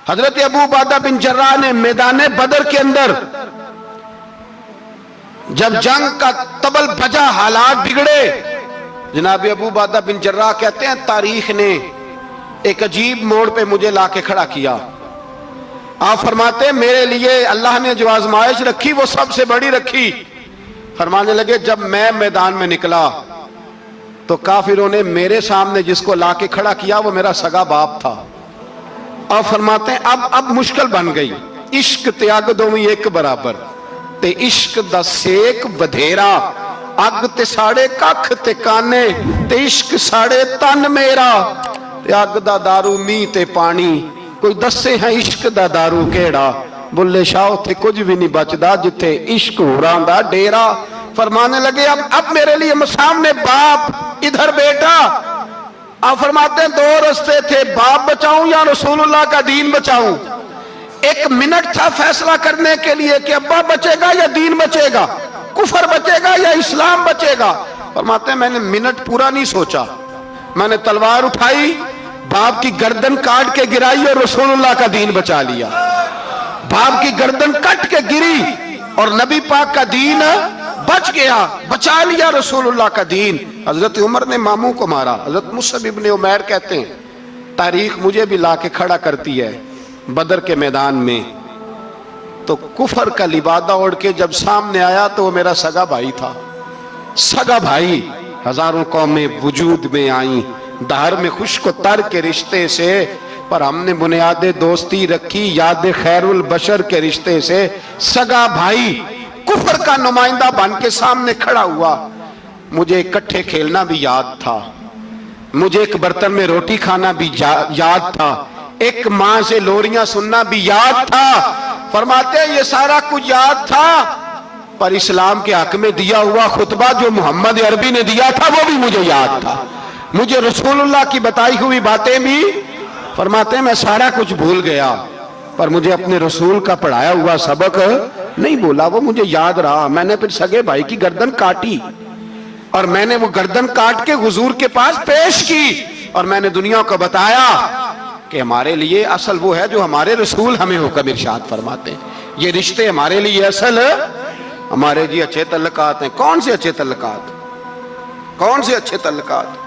حضرت ابو عبیدہ بن جراح نے میدان بدر کے اندر جب جنگ کا طبل بجا، حالات بگڑے، جناب ابو عبیدہ بن جراح کہتے ہیں تاریخ نے ایک عجیب موڑ پہ مجھے لا کے کھڑا کیا۔ آپ فرماتے ہیں میرے لیے اللہ نے جو آزمائش رکھی وہ سب سے بڑی رکھی۔ فرمانے لگے جب میں میدان میں نکلا تو کافروں نے میرے سامنے جس کو لا کے کھڑا کیا وہ میرا سگا باپ تھا۔ اور فرماتے ہیں اب مشکل بن گئی، عشق تیاگ دوویں ایک برابر تے عشق دا سیک بدھیرا، اگ تے ساڑے ککھ تے کانے تے عشق ساڑے تن میرا، تے اگ دا دارو می تے پانی، کوئی دسے ہیں عشق دا دارو کیڑا، بلے شاہ تھے کچھ بھی نہیں بچدا جتھے عشق ہوراں دا ڈیرا۔ فرمانے لگے اب میرے لیے سامنے باپ، ادھر بیٹا۔ آپ فرماتے ہیں دو رستے تھے، باپ بچاؤں یا رسول اللہ کا دین بچاؤں۔ ایک منٹ تھا فیصلہ کرنے کے لیے کہ ابا بچے گا یا دین بچے گا، کفر بچے گا یا اسلام بچے گا۔ فرماتے ہیں میں نے منٹ پورا نہیں سوچا، میں نے تلوار اٹھائی، باپ کی گردن کاٹ کے گرائی اور رسول اللہ کا دین بچا لیا۔ باپ کی گردن کٹ کے گری اور نبی پاک کا دین بچ گیا، بچا لیا رسول اللہ کا دین۔ حضرت عمر نے ماموں کو مارا۔ حضرت مصعب ابن عمیر کہتے ہیں تاریخ مجھے بھی لا کے کھڑا کرتی ہے بدر کے میدان میں، تو کفر کا لبادہ اوڑھ کے جب سامنے آیا تو وہ میرا سگا بھائی تھا، سگا بھائی۔ ہزاروں قومیں وجود میں آئیں دہر میں خشک و تر کے رشتے سے، پر ہم نے بنیاد دوستی رکھی یاد خیر البشر کے رشتے سے۔ سگا بھائی کفر کا نمائندہ بن کے سامنے کھڑا ہوا۔ مجھے اکٹھے کھیلنا بھی یاد تھا، مجھے ایک برتن میں روٹی کھانا بھی یاد تھا، ایک ماں سے لوریاں سننا بھی یاد تھا۔ فرماتے ہیں یہ سارا کچھ یاد تھا، پر اسلام کے حق میں دیا ہوا خطبہ جو محمد عربی نے دیا تھا وہ بھی مجھے یاد تھا، مجھے رسول اللہ کی بتائی ہوئی باتیں بھی۔ فرماتے ہیں میں سارا کچھ بھول گیا، پر مجھے اپنے رسول کا پڑھایا ہوا سبق نہیں بولا، وہ مجھے یاد رہا۔ میں نے پھر سگے بھائی کی گردن کاٹی اور میں نے وہ گردن کاٹ کے حضور کے پاس پیش کی، اور میں نے دنیا کو بتایا کہ ہمارے لیے اصل وہ ہے جو ہمارے رسول ہمیں حکم ارشاد فرماتے ہیں۔ یہ رشتے ہمارے لیے اصل ہمارے جی اچھے تعلقات ہیں۔ کون سے اچھے تعلقات؟ کون سے اچھے تعلقات؟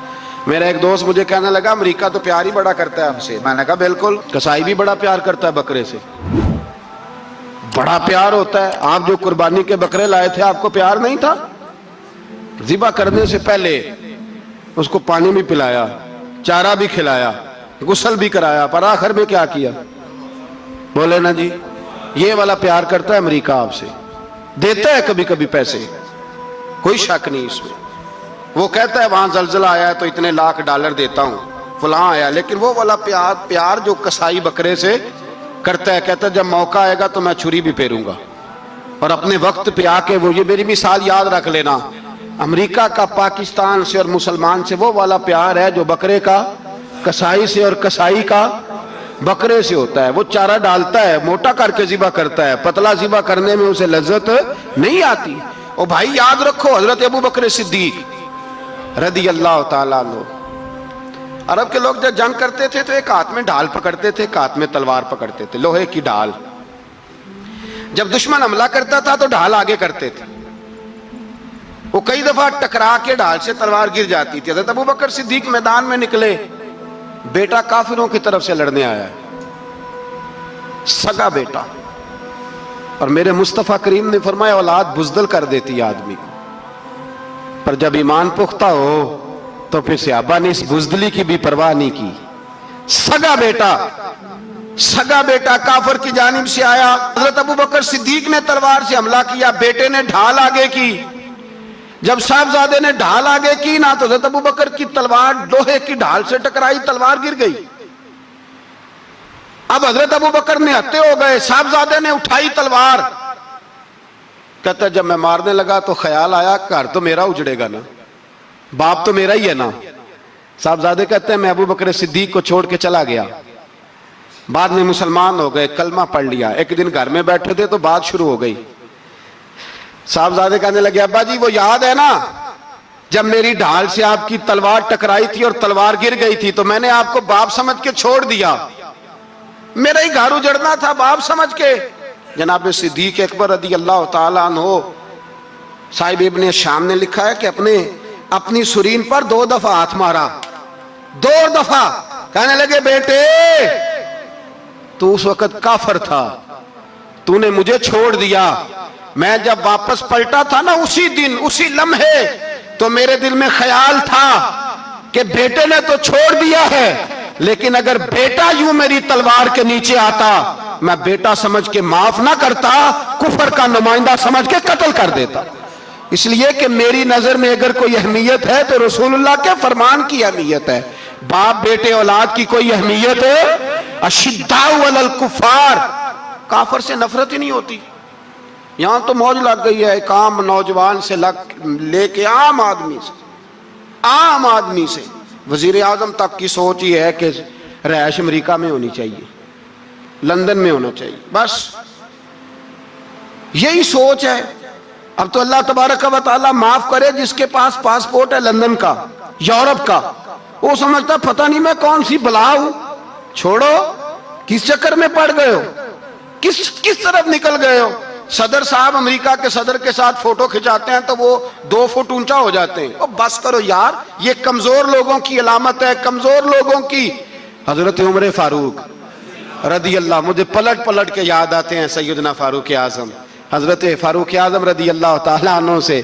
میرا ایک دوست مجھے کہنے لگا امریکہ تو پیار ہی بڑا کرتا ہے ہم سے۔ میں نے کہا بالکل، کسائی بھی بڑا پیار کرتا ہے بکرے سے، بڑا پیار ہوتا ہے۔ آپ جو قربانی کے بکرے لائے تھے آپ کو پیار نہیں تھا؟ ذبح کرنے سے پہلے اس کو پانی بھی پلایا، چارہ بھی کھلایا، غسل بھی کرایا، پر آخر میں کیا کیا؟ بولے نا جی، یہ والا پیار کرتا ہے امریکہ آپ سے، دیتا ہے کبھی کبھی پیسے، کوئی شک نہیں اس میں۔ وہ کہتا ہے وہاں زلزلہ آیا ہے تو اتنے لاکھ ڈالر دیتا ہوں، فلاں آیا، لیکن وہ والا پیار جو کسائی بکرے سے کرتا ہے، کہتا ہے جب موقع آئے گا تو میں چھری بھی پھیروں گا، اور اپنے وقت پہ آ کے وہ، یہ میری مثال یاد رکھ لینا، امریکہ کا پاکستان سے اور مسلمان سے وہ والا پیار ہے جو بکرے کا کسائی سے اور کسائی کا بکرے سے ہوتا ہے۔ وہ چارہ ڈالتا ہے، موٹا کر کے ذبح کرتا ہے، پتلا ذبح کرنے میں اسے لذت نہیں آتی۔ اور بھائی یاد رکھو حضرت ابو بکر صدیق رضی اللہ تعالیٰ عنہ، عرب کے لوگ جب جنگ کرتے تھے تو ایک ہاتھ میں ڈھال پکڑتے تھے، ایک ہاتھ میں تلوار پکڑتے تھے، لوہے کی ڈھال۔ جب دشمن حملہ کرتا تھا تو ڈھال آگے کرتے تھے، وہ کئی دفعہ ٹکرا کے ڈھال سے تلوار گر جاتی تھی۔ حضرت ابو بکر صدیق میدان میں نکلے، بیٹا کافروں کی طرف سے لڑنے آیا ہے، سگا بیٹا، اور میرے مصطفیٰ کریم نے فرمایا اولاد بزدل کر دیتی ہے آدمی کو، پر جب ایمان پختہ ہو تو پھر صحابہ نے اس بزدلی کی بھی پرواہ نہیں کی۔ سگا بیٹا کافر کی جانب سے آیا، حضرت ابو بکر صدیق نے تلوار سے حملہ کیا، بیٹے نے ڈھال آگے کی۔ جب صاحبزادے نے ڈھال آگے کی نا تو حضرت ابو بکر کی تلوار لوہے کی ڈھال سے ٹکرائی، تلوار گر گئی۔ اب حضرت ابو بکر نے ہتے ہو گئے، صاحبزادے نے اٹھائی تلوار، کہتا جب میں مارنے لگا تو خیال آیا گھر تو میرا اجڑے گا نا، باپ تو میرا ہی ہے نا۔ صاحبزادے کہتے ہیں میں ابو بکر صدیق کو چھوڑ کے چلا گیا، بعد میں مسلمان ہو گئے، کلمہ پڑھ لیا۔ ایک دن گھر میں بیٹھے تھے تو بات شروع ہو گئی، صاحبزادے کہنے لگے ابا جی وہ یاد ہے نا جب میری ڈھال سے آپ کی تلوار ٹکرائی تھی اور تلوار گر گئی تھی تو میں نے آپ کو باپ سمجھ کے چھوڑ دیا، میرا ہی گھر اجڑنا تھا باپ سمجھ کے. جناب صدیق اکبر رضی اللہ تعالیٰ عنہ صاحب ابن شام نے لکھا ہے کہ اپنی سرین پر 2 دفعہ ہاتھ مارا, 2 دفعہ. کہنے لگے بیٹے تو اس وقت کافر تھا, تو نے مجھے چھوڑ دیا. میں جب واپس پلٹا تھا نا اسی دن اسی لمحے تو میرے دل میں خیال تھا کہ بیٹے نے تو چھوڑ دیا ہے, لیکن اگر بیٹا یوں میری تلوار کے نیچے آتا میں بیٹا سمجھ کے معاف نہ کرتا, کفر کا نمائندہ سمجھ کے قتل کر دیتا. اس لیے کہ میری نظر میں اگر کوئی اہمیت ہے تو رسول اللہ کے فرمان کی اہمیت ہے. باپ بیٹے اولاد کی کوئی اہمیت ہے؟ اشداء علی الکفار, کافر سے نفرت ہی نہیں ہوتی. یہاں تو موج لگ گئی ہے ایک عام نوجوان سے لے کے عام آدمی سے وزیر اعظم تک کی سوچ یہ ہے کہ رہائش امریکہ میں ہونی چاہیے, لندن میں ہونا چاہیے, بس یہی سوچ ہے. اب تو اللہ تبارک و تعالیٰ معاف کرے جس کے پاس پاسپورٹ ہے لندن کا, یورپ کا, وہ سمجھتا پتہ نہیں میں کون سی بلا ہوں. چھوڑو, کس چکر میں پڑ گئے ہو, کس طرف نکل گئے ہو. صدر صاحب امریکہ کے صدر کے ساتھ فوٹو کھچاتے ہیں تو وہ 2 فٹ اونچا ہو جاتے ہیں. بس کرو یار, یہ کمزور لوگوں کی علامت ہے, کمزور لوگوں کی. حضرت عمر فاروق رضی اللہ, مجھے پلٹ کے یاد آتے ہیں سیدنا فاروق اعظم. حضرت فاروق اعظم رضی اللہ تعالیٰ عنہ سے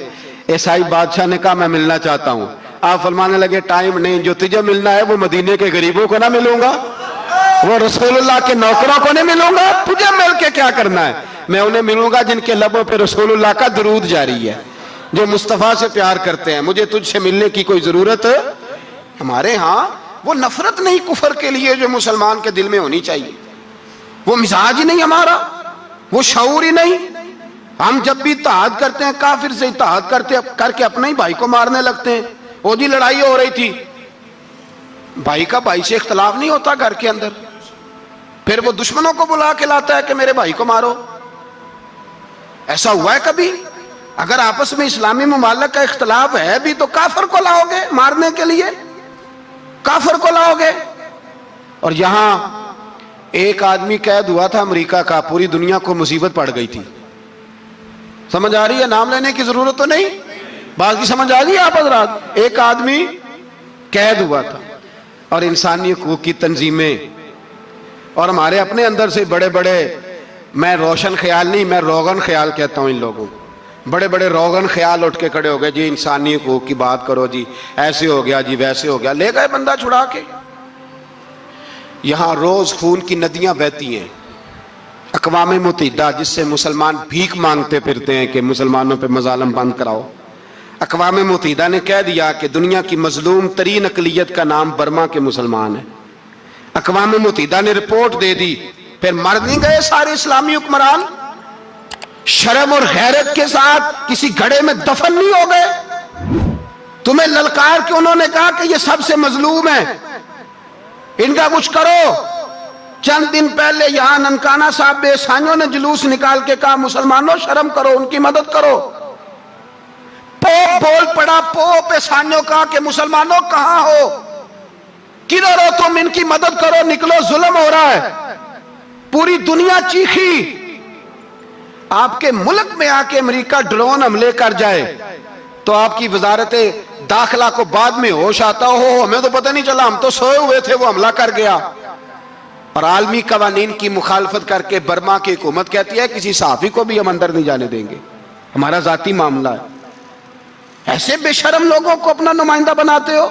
عیسائی بادشاہ نے کہا میں ملنا چاہتا ہوں. آپ فرمانے لگے ٹائم نہیں, جو تجھے ملنا ہے وہ مدینے کے غریبوں کو نہ ملوں گا, وہ رسول اللہ کے نوکروں کو نہیں ملوں گا, تجھے مل کے کیا کرنا ہے. میں انہیں ملوں گا جن کے لبوں پہ رسول اللہ کا درود جاری ہے, جو مصطفیٰ سے پیار کرتے ہیں. مجھے تجھ سے ملنے کی کوئی ضرورت ہے. ہمارے ہاں وہ نفرت نہیں کفر کے لیے جو مسلمان کے دل میں ہونی چاہیے, وہ مزاج ہی نہیں ہمارا, وہ شعور ہی نہیں. ہم جب بھی اتحاد کرتے ہیں کافر سے اتحاد کر کے اپنے ہی بھائی کو مارنے لگتے ہیں. وہ جی لڑائی ہو رہی تھی, بھائی کا بھائی سے اختلاف نہیں ہوتا گھر کے اندر, پھر وہ دشمنوں کو بلا کے لاتا ہے کہ میرے بھائی کو مارو. ایسا ہوا ہے کبھی؟ اگر آپس میں اسلامی ممالک کا اختلاف ہے بھی تو کافر کو لاؤ گے مارنے کے لیے, کافر کو لاؤ گے. اور یہاں ایک آدمی قید ہوا تھا امریکہ کا, پوری دنیا کو مصیبت پڑ گئی تھی. سمجھ آ رہی ہے؟ نام لینے کی ضرورت تو نہیں, بات کی سمجھ آ گئی آپ حضرات. ایک آدمی قید ہوا تھا اور انسانی حقوق کی تنظیمیں اور ہمارے اپنے اندر سے بڑے بڑے, میں روشن خیال نہیں, میں روغن خیال کہتا ہوں ان لوگوں, بڑے بڑے روغن خیال اٹھ کے کھڑے ہو گئے, جی انسانی حقوق کی بات کرو, جی ایسے ہو گیا, جی ویسے ہو گیا. لے گئے بندہ چھڑا کے. یہاں روز خون کی ندیاں بہتی ہیں. اقوام متحدہ جس سے مسلمان بھیک مانگتے پھرتے ہیں کہ مسلمانوں پہ مظالم بند کراؤ, اقوام متحدہ نے کہہ دیا کہ دنیا کی مظلوم ترین اقلیت کا نام برما کے مسلمان ہے. اقوام متحدہ نے رپورٹ دے دی, پھر مر نہیں گئے سارے اسلامی حکمران شرم اور غیرت کے ساتھ کسی گھڑے میں دفن نہیں ہو گئے؟ تمہیں للکار کے انہوں نے کہا کہ یہ سب سے مظلوم ہے, ان کا کچھ کرو. چند دن پہلے یہاں ننکانہ صاحب بے سانیوں نے جلوس نکال کے کہا مسلمانوں شرم کرو, ان کی مدد کرو. پوپ بول پڑا, پوپ ایسانیوں کہا کہ مسلمانوں کہاں ہو, کدھر ہو تم, ان کی مدد کرو, نکلو, ظلم ہو رہا ہے. پوری دنیا چیخی. آپ کے ملک میں آ کے امریکہ ڈرون حملے کر جائے تو آپ کی وزارت داخلہ کو بعد میں ہوش آتا ہو, ہمیں تو پتہ نہیں چلا, ہم تو سوئے ہوئے تھے, وہ حملہ کر گیا. اور عالمی قوانین کی مخالفت کر کے برما کی حکومت کہتی ہے کسی صحافی کو بھی ہم اندر نہیں جانے دیں گے, ہمارا ذاتی معاملہ ہے. ایسے بے شرم لوگوں کو اپنا نمائندہ بناتے ہو,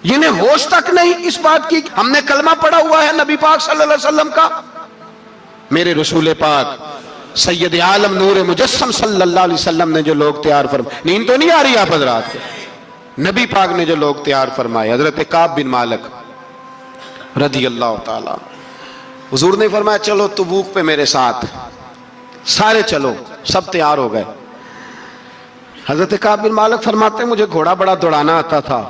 جنہیں ہوش تک نہیں اس بات کی. ہم نے کلمہ پڑھا ہوا ہے نبی پاک صلی اللہ علیہ وسلم کا, میرے رسول پاک سید عالم نور مجسم صلی اللہ علیہ وسلم نے جو لوگ تیار فرمائے, نیند تو نہیں آ رہی آپ حضرات کو, نبی پاک نے جو لوگ تیار فرمائے, حضرت کعب بن مالک رضی اللہ تعالیٰ, حضور نے فرمایا چلو تبوک پہ میرے ساتھ, سارے چلو, سب تیار ہو گئے. حضرت کعب بن مالک فرماتے ہیں مجھے گھوڑا بڑا دوڑانا آتا تھا,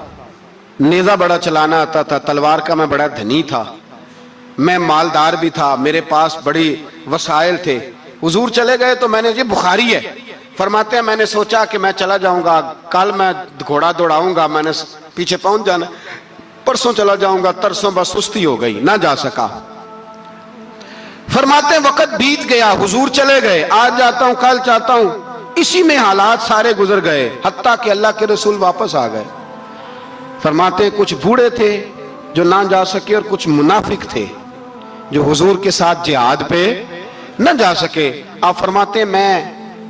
نیزہ بڑا چلانا آتا تھا, تلوار کا میں بڑا دھنی تھا, میں مالدار بھی تھا, میرے پاس بڑی وسائل تھے. حضور چلے گئے تو میں نے, یہ بخاری ہے, فرماتے ہیں میں نے سوچا کہ میں چلا جاؤں گا, کل میں گھوڑا دوڑاؤں گا, میں نے پیچھے پہنچ جانا, پرسوں چلا جاؤں گا, ترسوں بس سستی ہو گئی, نہ جا سکا. فرماتے ہیں وقت بیت گیا، حضور چلے گئے، آج جاتا ہوں کل چاہتا ہوں، اسی میں حالات سارے گزر گئے، حتیٰ کہ اللہ کے رسول واپس آ گئے۔ فرماتے ہیں کچھ بوڑھے تھے جو نہ جا سکے، اور کچھ منافق تھے جو حضور کے ساتھ جہاد پہ نہ جا سکے۔ آپ فرماتے ہیں میں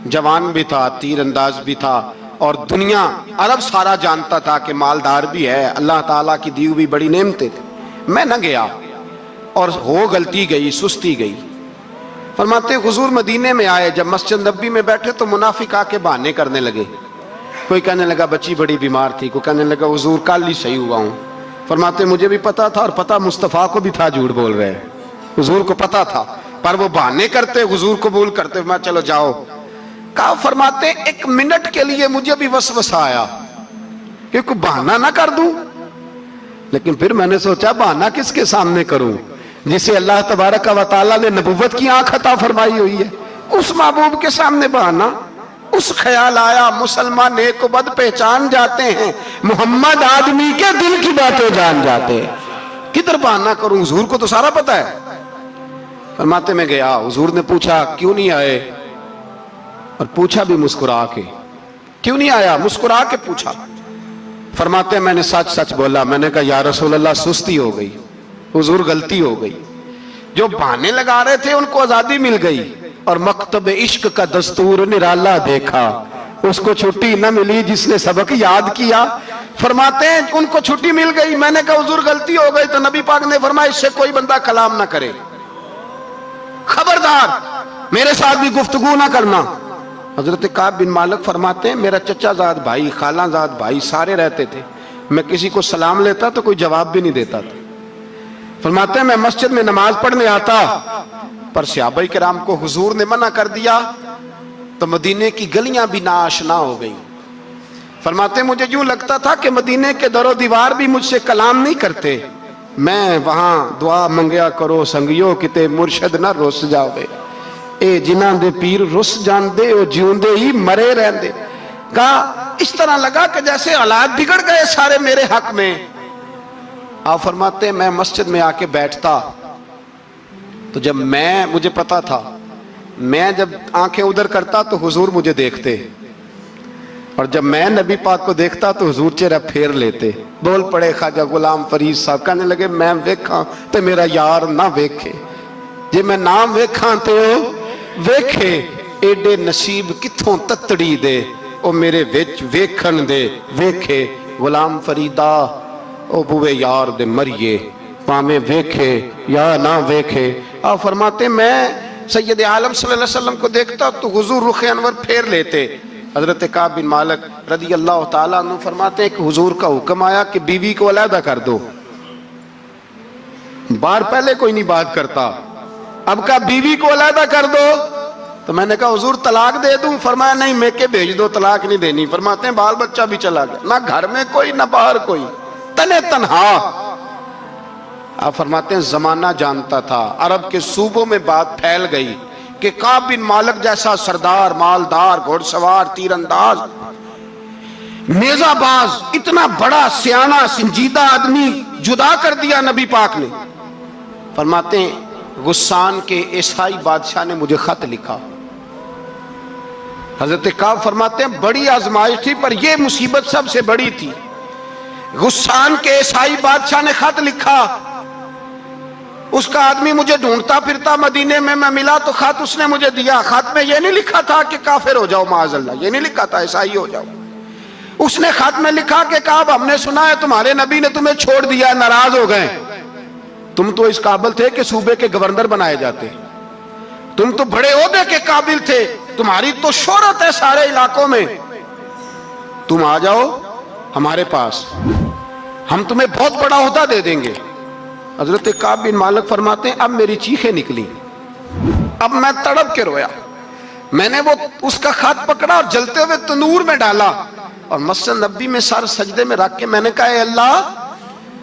جوان بھی تھا، تیر انداز بھی تھا، اور دنیا عرب سارا جانتا تھا کہ مالدار بھی ہے، اللہ تعالیٰ کی دی ہوئی بڑی نعمتیں تھیں، میں نہ گیا، اور ہو غلطی گئی، سستی گئی۔ فرماتے ہیں حضور مدینے میں آئے، جب مسجد نبی میں بیٹھے تو منافق آ کے بہانے کرنے لگے، کوئی کہنے لگا بچی بڑی بیمار تھی، کوئی کہنے لگا حضور کل ہی صحیح ہوا ہوں۔ فرماتے ہیں مجھے بھی پتا تھا، اور پتا مصطفیٰ کو بھی تھا جھوٹ بول رہے ہیں، حضور کو پتا تھا، پر وہ بہانے کرتے، حضور قبول کرتے، میں چلو جاؤ۔ کہا فرماتے ہیں ایک منٹ کے لیے مجھے بھی وسوسہ آیا کہ کوئی بہانہ نہ کر دوں، لیکن پھر میں نے سوچا بہانہ کس کے سامنے کروں، جسے اللہ تبارک و تعالیٰ نے نبوت کی آنکھ عطا فرمائی ہوئی ہے، اس محبوب کے سامنے بہانہ۔ اس خیال آیا مسلمان نیک و بد پہچان جاتے ہیں، محمد آدمی کے دل کی باتیں جان جاتے ہیں، کدھر بہانہ کروں، حضور کو تو سارا پتا ہے۔ فرماتے میں گیا، حضور نے پوچھا کیوں نہیں آئے، اور پوچھا بھی مسکرا کے، کیوں نہیں آیا، مسکرا کے پوچھا۔ فرماتے ہیں میں نے سچ سچ بولا، میں نے کہا یا رسول اللہ سستی ہو گئی، حضور غلطی ہو گئی، جو بہانے لگا رہے تھے ان کو آزادی مل گئی، اور مکتب عشق کا دستور نرالا دیکھا، اس کو چھٹی نہ ملی جس نے سبق یاد کیا۔ فرماتے ہیں ان کو چھٹی مل گئی، میں نے کہا حضور غلطی ہو گئی، تو نبی پاک نے فرمایا اس سے کوئی بندہ کلام نہ کرے، خبردار میرے ساتھ بھی گفتگو نہ کرنا۔ حضرت کعب بن مالک فرماتے ہیں میرا چچا زاد بھائی، خالہ زاد بھائی سارے رہتے تھے، میں کسی کو سلام لیتا تو کوئی جواب بھی نہیں دیتا تھا۔ فرماتے ہیں میں مسجد میں نماز پڑھنے آتا، پر صحابہ کرام کو حضور نے منع کر دیا تو مدینے کی گلیاں بھی ناآشنا ہو گئی۔ فرماتے ہیں مجھے یوں لگتا تھا کہ مدینے کے در و دیوار بھی مجھ سے کلام نہیں کرتے، میں وہاں دعا منگیا کرو سنگیو کتے مرشد نہ رس جاوے، اے جنہاں دے پیر رس جان دے او جیوندے ہی مرے رہندے۔ کہا اس طرح لگا کہ جیسے حالات بگڑ گئے سارے میرے حق میں۔ آپ فرماتے ہیں میں مسجد میں آ کے بیٹھتا تو جب مجھے پتا تھا میں جب آنکھیں ادھر کرتا تو حضور مجھے دیکھتے، اور جب میں نبی پاک کو دیکھتا تو حضور چہرہ پھیر لیتے۔ بول پڑے خواجہ غلام فرید صاحب، کہنے لگے میں ویکھاں تے میرا یار نہ ویکھے، جے میں نام ویکھاں تے او ویکھے، ایڈے نصیب کتھوں تتڑی دے او میرے وچ ویکھن دے ویکھے، غلام فریدا او بوے یار دے مریے پامیں ویکھے یا نہ ویکھے۔ آپ فرماتے ہیں میں سید عالم صلی اللہ علیہ وسلم کو دیکھتا تو حضور رخ انور پھیر لیتے۔ حضرت کعب بن مالک رضی اللہ تعالیٰ عنہ فرماتے ہیں کہ حضور کا حکم آیا کہ بیوی کو علیحدہ کر دو، بار پہلے کوئی نہیں بات کرتا، اب کہا بیوی کو علیحدہ کر دو، تو میں نے کہا حضور طلاق دے دوں، فرمایا نہیں میکے بھیج دو، طلاق نہیں دینی۔ فرماتے ہیں بال بچہ بھی چلا گیا، نہ گھر میں کوئی نہ باہر کوئی، تنے تنہا۔ آپ فرماتے ہیں زمانہ جانتا تھا، عرب کے صوبوں میں بات پھیل گئی کہ کعب بن مالک جیسا سردار، مالدار، گھوڑ سوار، تیر انداز، نیزہ باز، اتنا بڑا سیانہ سنجیدہ آدمی جدا کر دیا نبی پاک نے۔ فرماتے ہیں غسان کے عیسائی بادشاہ نے مجھے خط لکھا۔ حضرت کعب فرماتے ہیں بڑی آزمائش تھی، پر یہ مصیبت سب سے بڑی تھی۔ غسان کے عیسائی بادشاہ نے خط لکھا، اس کا آدمی مجھے ڈھونڈتا پھرتا مدینے میں، میں ملا تو خط اس نے مجھے دیا۔ خط میں یہ نہیں لکھا تھا کہ کافر ہو جاؤ معاذ اللہ، یہ نہیں لکھا تھا عیسائی ہو جاؤ، اس نے خط میں لکھا کہ کعب ہم نے سنا ہے تمہارے نبی نے تمہیں چھوڑ دیا، ناراض ہو گئے، تم تو اس قابل تھے کہ صوبے کے گورنر بنائے جاتے، تم تو بڑے عہدے کے قابل تھے، تمہاری تو شہرت ہے سارے علاقوں میں، تم آ جاؤ ہمارے پاس، ہم تمہیں بہت بڑا عہدہ دے دیں گے۔ حضرت کعب بن مالک فرماتے ہیں اب میری چیخیں نکلی، اب میں تڑپ کے رویا، میں نے وہ اس کا خط پکڑا اور جلتے ہوئے تنور میں ڈالا، اور مسجد نبی میں سر سجدے میں رکھ کے میں نے کہا اے اللہ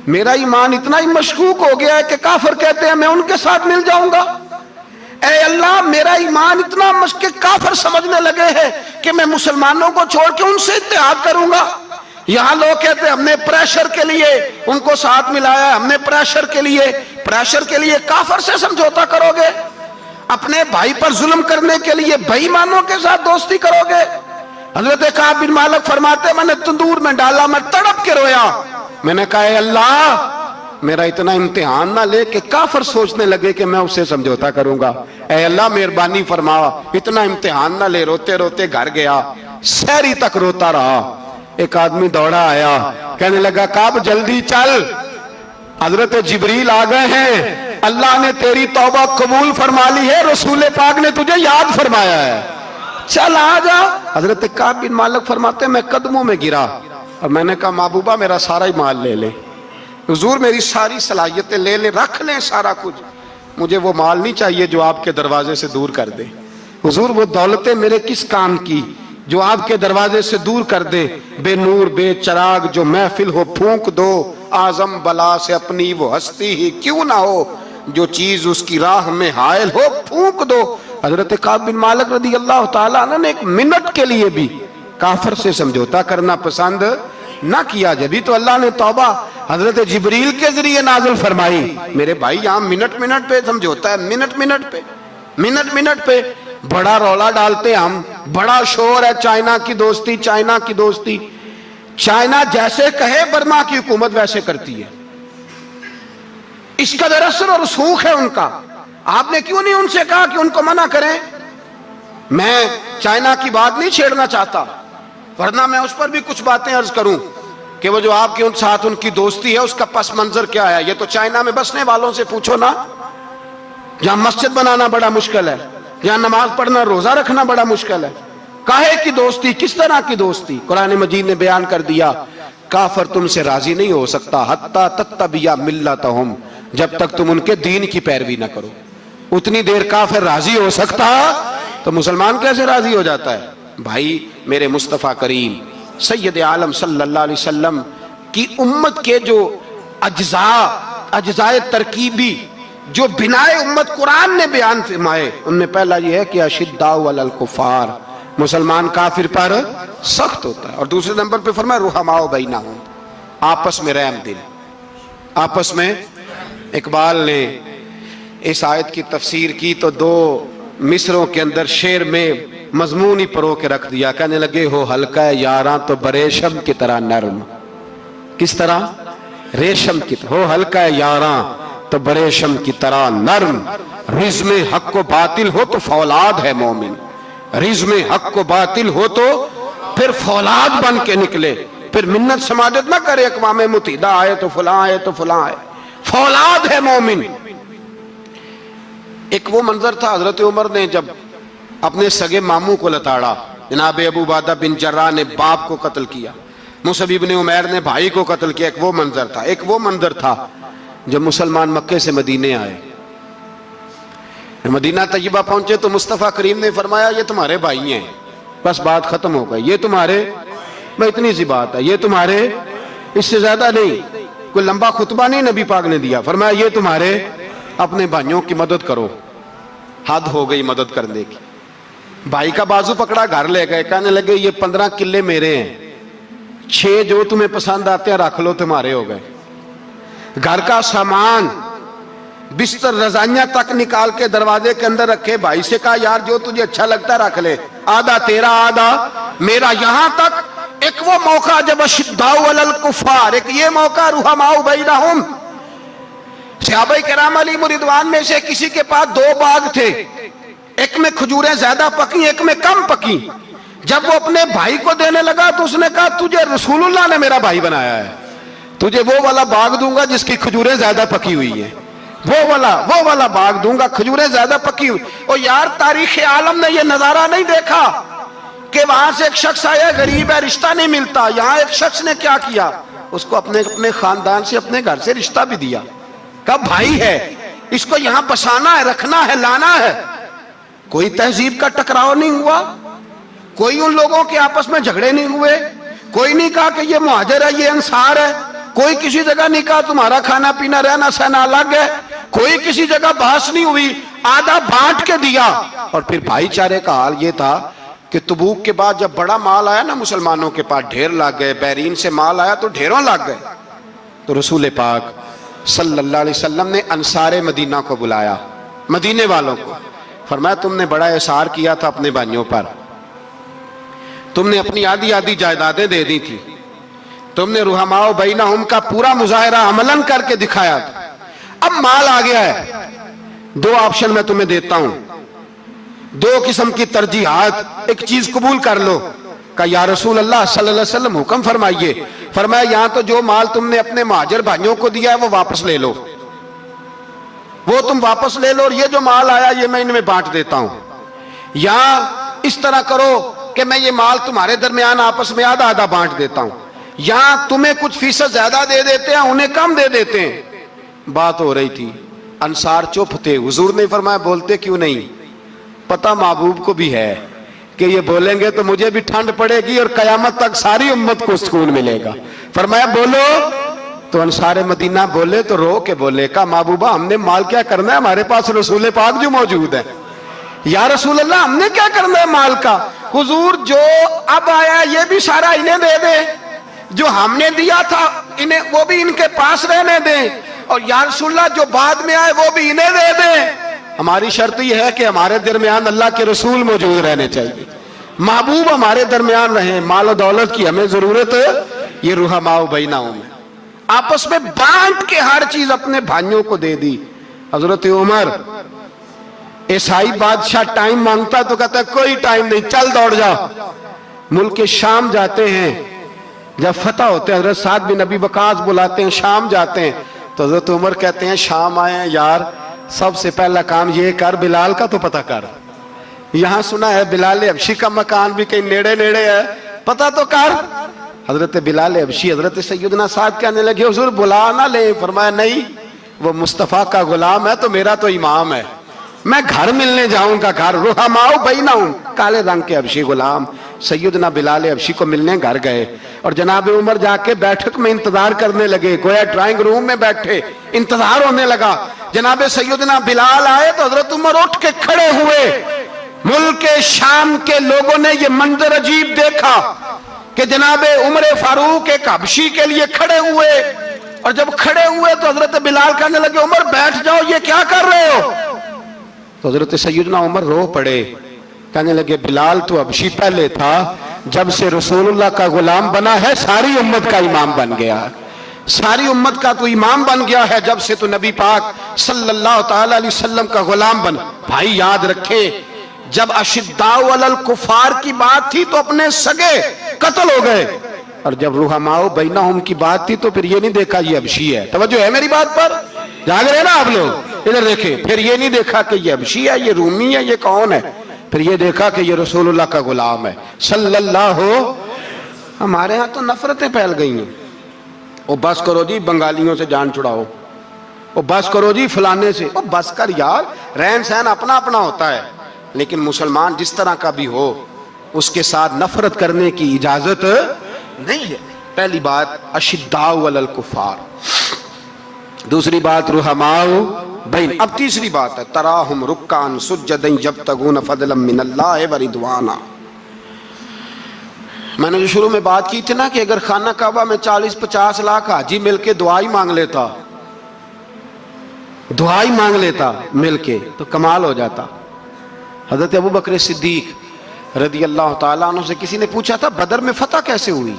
میرا ایمان اتنا ہی مشکوک ہو گیا ہے کہ کافر کہتے ہیں میں ان کے ساتھ مل جاؤں گا، اے اللہ میرا ایمان اتنا مشکوک، کافر سمجھنے لگے ہیں کہ میں مسلمانوں کو چھوڑ کے ان سے اتحاد کروں گا۔ یہاں لوگ کہتے ہیں ہم نے پریشر کے لیے ان کو ساتھ ملایا، ہم نے پریشر کے لیے کافر سے سمجھوتا کرو گے۔ اپنے بھائی پر ظلم کرنے کے لیے بے ایمانوں کے ساتھ دوستی کرو گے؟ حضرت کعب بن مالک فرماتے میں نے تندور میں ڈالا، میں تڑپ کے رویا، میں نے کہا اے اللہ میرا اتنا امتحان نہ لے کہ کافر سوچنے لگے کہ میں اسے سمجھوتا کروں گا، اے اللہ مہربانی فرما اتنا امتحان نہ لے۔ روتے روتے گھر گیا، سحری تک روتا رہا۔ ایک آدمی دوڑا آیا، کہنے لگا کعب جلدی چل، حضرت جبریل آ گئے ہیں، اللہ نے تیری توبہ قبول فرما لی ہے، رسول پاک نے تجھے یاد فرمایا ہے، چل آ جا۔ حضرت کعب بن مالک فرماتے میں قدموں میں گرا اور میں نے کہا محبوبہ میرا سارا ہی مال لے لے، حضور میری ساری صلاحیتیں لے لیں، رکھ لیں سارا کچھ، مجھے وہ مال نہیں چاہیے جو آپ کے دروازے سے دور کر دے، حضور وہ دولتیں میرے کس کام کی جو آپ کے دروازے سے دور کر دے، بے نور بے چراغ جو محفل ہو پھونک دو، اعظم بلا سے اپنی وہ ہستی ہی کیوں نہ ہو، جو چیز اس کی راہ میں حائل ہو پھونک دو۔ حضرت کعب بن مالک رضی اللہ تعالیٰ عنہ نے ایک منٹ کے لیے بھی کافر سے سمجھوتا کرنا پسند نہ کیا، جبھی تو اللہ نے توبہ حضرت جبریل کے ذریعے نازل فرمائی۔ میرے بھائی یہاں منٹ منٹ پہ سمجھوتا ہے، منٹ منٹ پہ بڑا رولا ڈالتے ہم، بڑا شور ہے چائنا کی دوستی، چائنا کی دوستی۔ چائنا جیسے کہے برما کی حکومت ویسے کرتی ہے، اس قدر اثر اور رسوخ ہے ان کا۔ آپ نے کیوں نہیں ان سے کہا کہ ان کو منع کریں؟ میں چائنا کی بات نہیں چھیڑنا چاہتا، ورنہ میں اس پر بھی کچھ باتیں عرض کروں کہ وہ جو آپ کے ان ساتھ ان کی دوستی ہے اس کا پس منظر کیا ہے۔ یہ تو چائنا میں بسنے والوں سے پوچھو نا، جہاں مسجد بنانا بڑا مشکل ہے، جہاں نماز پڑھنا روزہ رکھنا بڑا مشکل ہے، کاہے کی دوستی، کس طرح کی دوستی؟ قرآن مجید نے بیان کر دیا کافر تم سے راضی نہیں ہو سکتا حتی تتبع ملتہم، جب تک تم ان کے دین کی پیروی نہ کرو۔ اتنی دیر کافر راضی ہو سکتا تو مسلمان کیسے راضی ہو جاتا ہے؟ بھائی میرے مصطفیٰ کریم سید عالم صلی اللہ علیہ وسلم کی امت کے جو اجزاء ترکیبی جو بنائے امت قرآن نے بیان فرمائے، ان میں پہلا یہ ہے کہ اشداء علی الکفار، مسلمان کافر پر سخت ہوتا ہے، اور دوسرے نمبر پہ فرمایا رحماء بینہم، آپس میں رحم دل، آپس میں۔ اقبال نے اس آیت کی تفسیر کی تو دو مصروں کے اندر شعر میں مضمون ہی پرو کے رکھ دیا، کہنے لگے ہو ہلکا یاراں تو بریشم کی طرح نرم، کس طرح؟ ریشم کی طرح، ہو ہلکا یاراں تو بریشم کی طرح نرم، رزم حق و باطل ہو تو فولاد ہے مومن، رزم حق و باطل ہو تو پھر فولاد بن کے نکلے، پھر منت سماجت نہ کرے اقوام متحدہ آئے تو فلاں آئے تو فلاں آئے، فولاد ہے مومن۔ ایک وہ منظر تھا حضرت عمر نے جب اپنے سگے ماموں کو لتاڑا، جناب ابو عبیدہ بن جراح نے باپ کو قتل کیا، مصعب بن عمیر نے بھائی کو قتل کیا، ایک وہ منظر تھا۔ ایک وہ منظر تھا جب مسلمان مکے سے مدینے آئے، مدینہ طیبہ پہنچے تو مصطفیٰ کریم نے فرمایا یہ تمہارے بھائی ہیں، بس بات ختم ہو گئی، یہ تمہارے، میں اتنی سی بات ہے، یہ تمہارے، اس سے زیادہ نہیں، کوئی لمبا خطبہ نہیں نبی پاک نے دیا، فرمایا یہ تمہارے، اپنے بھائیوں کی مدد کرو۔ حد ہو گئی مدد کرنے کی، بھائی کا بازو پکڑا گھر لے گئے، کہنے لگے یہ 15 کلے میرے ہیں، 6 جو تمہیں پسند آتے ہیں رکھ لو، تمہارے ہو گئے۔ گھر کا سامان بستر رضائیاں تک نکال کے دروازے کے اندر رکھے، بھائی سے کہا یار جو تجھے اچھا لگتا ہے رکھ لے، آدھا تیرا آدھا میرا۔ یہاں تک ایک وہ موقع جب اشداء علی الکفار، ایک یہ موقع رحماء بینہم، صحابہ کرام علیہم رضوان میں سے کسی کے پاس 2 باغ تھے، ایک میں کھجوریں زیادہ پکی ایک میں کم پکی، جب وہ اپنے بھائی کو دینے لگا تو اس نے کہا تجھے رسول اللہ نے میرا بھائی بنایا ہے، تجھے وہ والا باغ دوں گا جس کی کھجوریں زیادہ پکی ہوئی ہیں، وہ والا باغ دوں گا کھجوریں زیادہ پکی ہوئی۔ اور یار تاریخ عالم نے یہ نظارہ نہیں دیکھا کہ وہاں سے ایک شخص آیا غریب ہے رشتہ نہیں ملتا، یہاں ایک شخص نے کیا کیا، اس کو اپنے خاندان سے اپنے گھر سے رشتہ بھی دیا، کہا بھائی ہے اس کو یہاں بسانا ہے، رکھنا ہے، لانا ہے۔ کوئی تہذیب کا ٹکراؤ نہیں ہوا، کوئی ان لوگوں کے آپس میں جھگڑے نہیں ہوئے، کوئی نہیں کہا کہ یہ مہاجر ہے یہ انصار ہے، کوئی کسی جگہ نہیں کہا تمہارا کھانا پینا رہنا سہنا الگ ہے، کوئی کسی جگہ بحث نہیں ہوئی، آدھا بانٹ کے دیا۔ اور پھر بھائی چارے کا حال یہ تھا کہ تبوک کے بعد جب بڑا مال آیا نا مسلمانوں کے پاس، ڈھیر لگ گئے، بحرین سے مال آیا تو ڈھیروں لگ گئے، تو رسول پاک صلی اللہ علیہ وسلم نے انصار مدینہ کو بلایا، مدینے والوں کو، فرمایا تم نے بڑا احسار کیا تھا اپنے بھائیوں پر، تم نے اپنی آدھی آدھی جائیدادیں دے دی تھی، تم نے رحماء بینہم کا پورا مظاہرہ عملاً کر کے دکھایا تھا۔ اب مال آ گیا ہے، دو آپشن میں تمہیں دیتا ہوں، دو قسم کی ترجیحات، ایک چیز قبول کر لو۔ کہ یا رسول اللہ صلی اللہ علیہ وسلم حکم فرمائیے۔ فرمایا یہاں تو جو مال تم نے اپنے مہاجر بھائیوں کو دیا ہے وہ واپس لے لو، وہ تم واپس لے لو، اور یہ جو مال آیا یہ میں ان میں بانٹ دیتا ہوں، یا اس طرح کرو کہ میں یہ مال تمہارے درمیان آپس میں آدھا آدھا بانٹ دیتا ہوں، یا تمہیں کچھ فیصد زیادہ دے دیتے ہیں انہیں کم دے دیتے ہیں۔ بات ہو رہی تھی، انصار چپ تھے، حضور نے فرمایا بولتے کیوں نہیں؟ پتہ محبوب کو بھی ہے کہ یہ بولیں گے تو مجھے بھی ٹھنڈ پڑے گی اور قیامت تک ساری امت کو سکون ملے گا۔ فرمایا بولو، تو انصار مدینہ بولے تو رو کے بولے، کہا محبوبہ ہم نے مال کیا کرنا ہے، ہمارے پاس رسول پاک جو موجود ہے۔ یا رسول اللہ ہم نے کیا کرنا ہے مال کا؟ حضور جو اب آیا یہ بھی سارا انہیں دے دے، جو ہم نے دیا تھا انہیں وہ بھی ان کے پاس رہنے دیں، اور یا رسول اللہ جو بعد میں آئے وہ بھی انہیں دے دیں۔ ہماری شرط یہ ہے کہ ہمارے درمیان اللہ کے رسول موجود رہنے چاہیے، محبوب ہمارے درمیان رہیں، مال و دولت کی ہمیں ضرورت ہے، یہ رحماء بینہم ہے۔ آپس میں بانٹ کے ہر چیز اپنے بھائیوں کو دے دی۔ حضرت عمر، عیسائی بادشاہ ٹائم مانگتا تو کہتا ہے کوئی ٹائم نہیں، چل دوڑ جا۔ ملک شام جاتے ہیں، جب فتح ہوتے ہیں حضرت سعد بن ابی وقاص بلاتے ہیں، شام جاتے ہیں تو حضرت عمر کہتے ہیں شام آئے ہیں یار، سب سے پہلا کام یہ کر بلال کا تو پتہ کر، یہاں سنا ہے بلال حبشی کا مکان بھی کہیں نیڑے نیڑے ہے، پتہ تو کر۔ حضرت بلال حبشی حضرت سیدنا سعد کہنے لگے حضور بلا نہ لیں۔ فرمایا نہیں، وہ مصطفیٰ کا غلام ہے تو میرا تو امام ہے، میں گھر ملنے جاؤں گا، گھر رحماء بینہم، کالے رنگ کے حبشی غلام سیدنا بلال حبشی کو ملنے گھر گئے، اور جناب عمر جا کے بیٹھک میں انتظار کرنے لگے، گویا ڈرائنگ روم میں بیٹھے انتظار ہونے لگا۔ جناب سیدنا بلال آئے تو حضرت عمر اٹھ کے کھڑے ہوئے۔ ملک شام کے لوگوں نے یہ منظر عجیب دیکھا کہ جناب عمر فاروق ایک حبشی کے لیے کھڑے ہوئے، اور جب کھڑے ہوئے تو حضرت بلال کہنے لگے عمر بیٹھ جاؤ، یہ کیا کر رہے ہو؟ تو حضرت سیدنا عمر رو پڑے، کہنے لگے بلال تو حبشی پہلے تھا، جب سے رسول اللہ کا غلام بنا ہے ساری امت کا امام بن گیا، ساری امت کا تو امام بن گیا ہے، جب سے تو نبی پاک صلی اللہ تعالی علیہ وسلم کا غلام بن۔ بھائی یاد رکھے، جب اشداء علی الکفار کی بات تھی تو اپنے سگے قتل ہو گئے، اور جب رحماء بینہم کی بات تھی تو پھر یہ نہیں دیکھا یہ حبشی ہے۔ توجہ ہے میری بات پر؟ جاگ رہے نا آپ لوگ؟ ادھر دیکھیں، پھر یہ نہیں دیکھا کہ یہ حبشی ہے، یہ رومی ہے، یہ کون ہے، پھر یہ دیکھا کہ یہ رسول اللہ کا غلام ہے صلی اللہ۔ ہمارے ہاں تو نفرتیں پھیل گئی ہیں، او بس کرو جی بنگالیوں سے جان چھڑاؤ، او بس کرو جی فلانے سے، او بس کر یار، رہن سہن اپنا اپنا ہوتا ہے، لیکن مسلمان جس طرح کا بھی ہو اس کے ساتھ نفرت کرنے کی اجازت نہیں ہے۔ پہلی بات اشداء علی الکفار، دوسری بات رحماء بین، اب تیسری بات ہے تراہم رکعا سجدا یبتغون فضلا من اللہ ورضوانا۔ میں نے جو شروع میں بات کی تھی نا کہ اگر خانہ کعبہ میں 40-50 لاکھ حاجی مل کے دعائی مانگ لیتا، دعائی مانگ لیتا مل کے تو کمال ہو جاتا۔ حضرت ابو بکر صدیق رضی اللہ تعالیٰ عنہ سے کسی نے پوچھا تھا بدر میں فتح کیسے ہوئی؟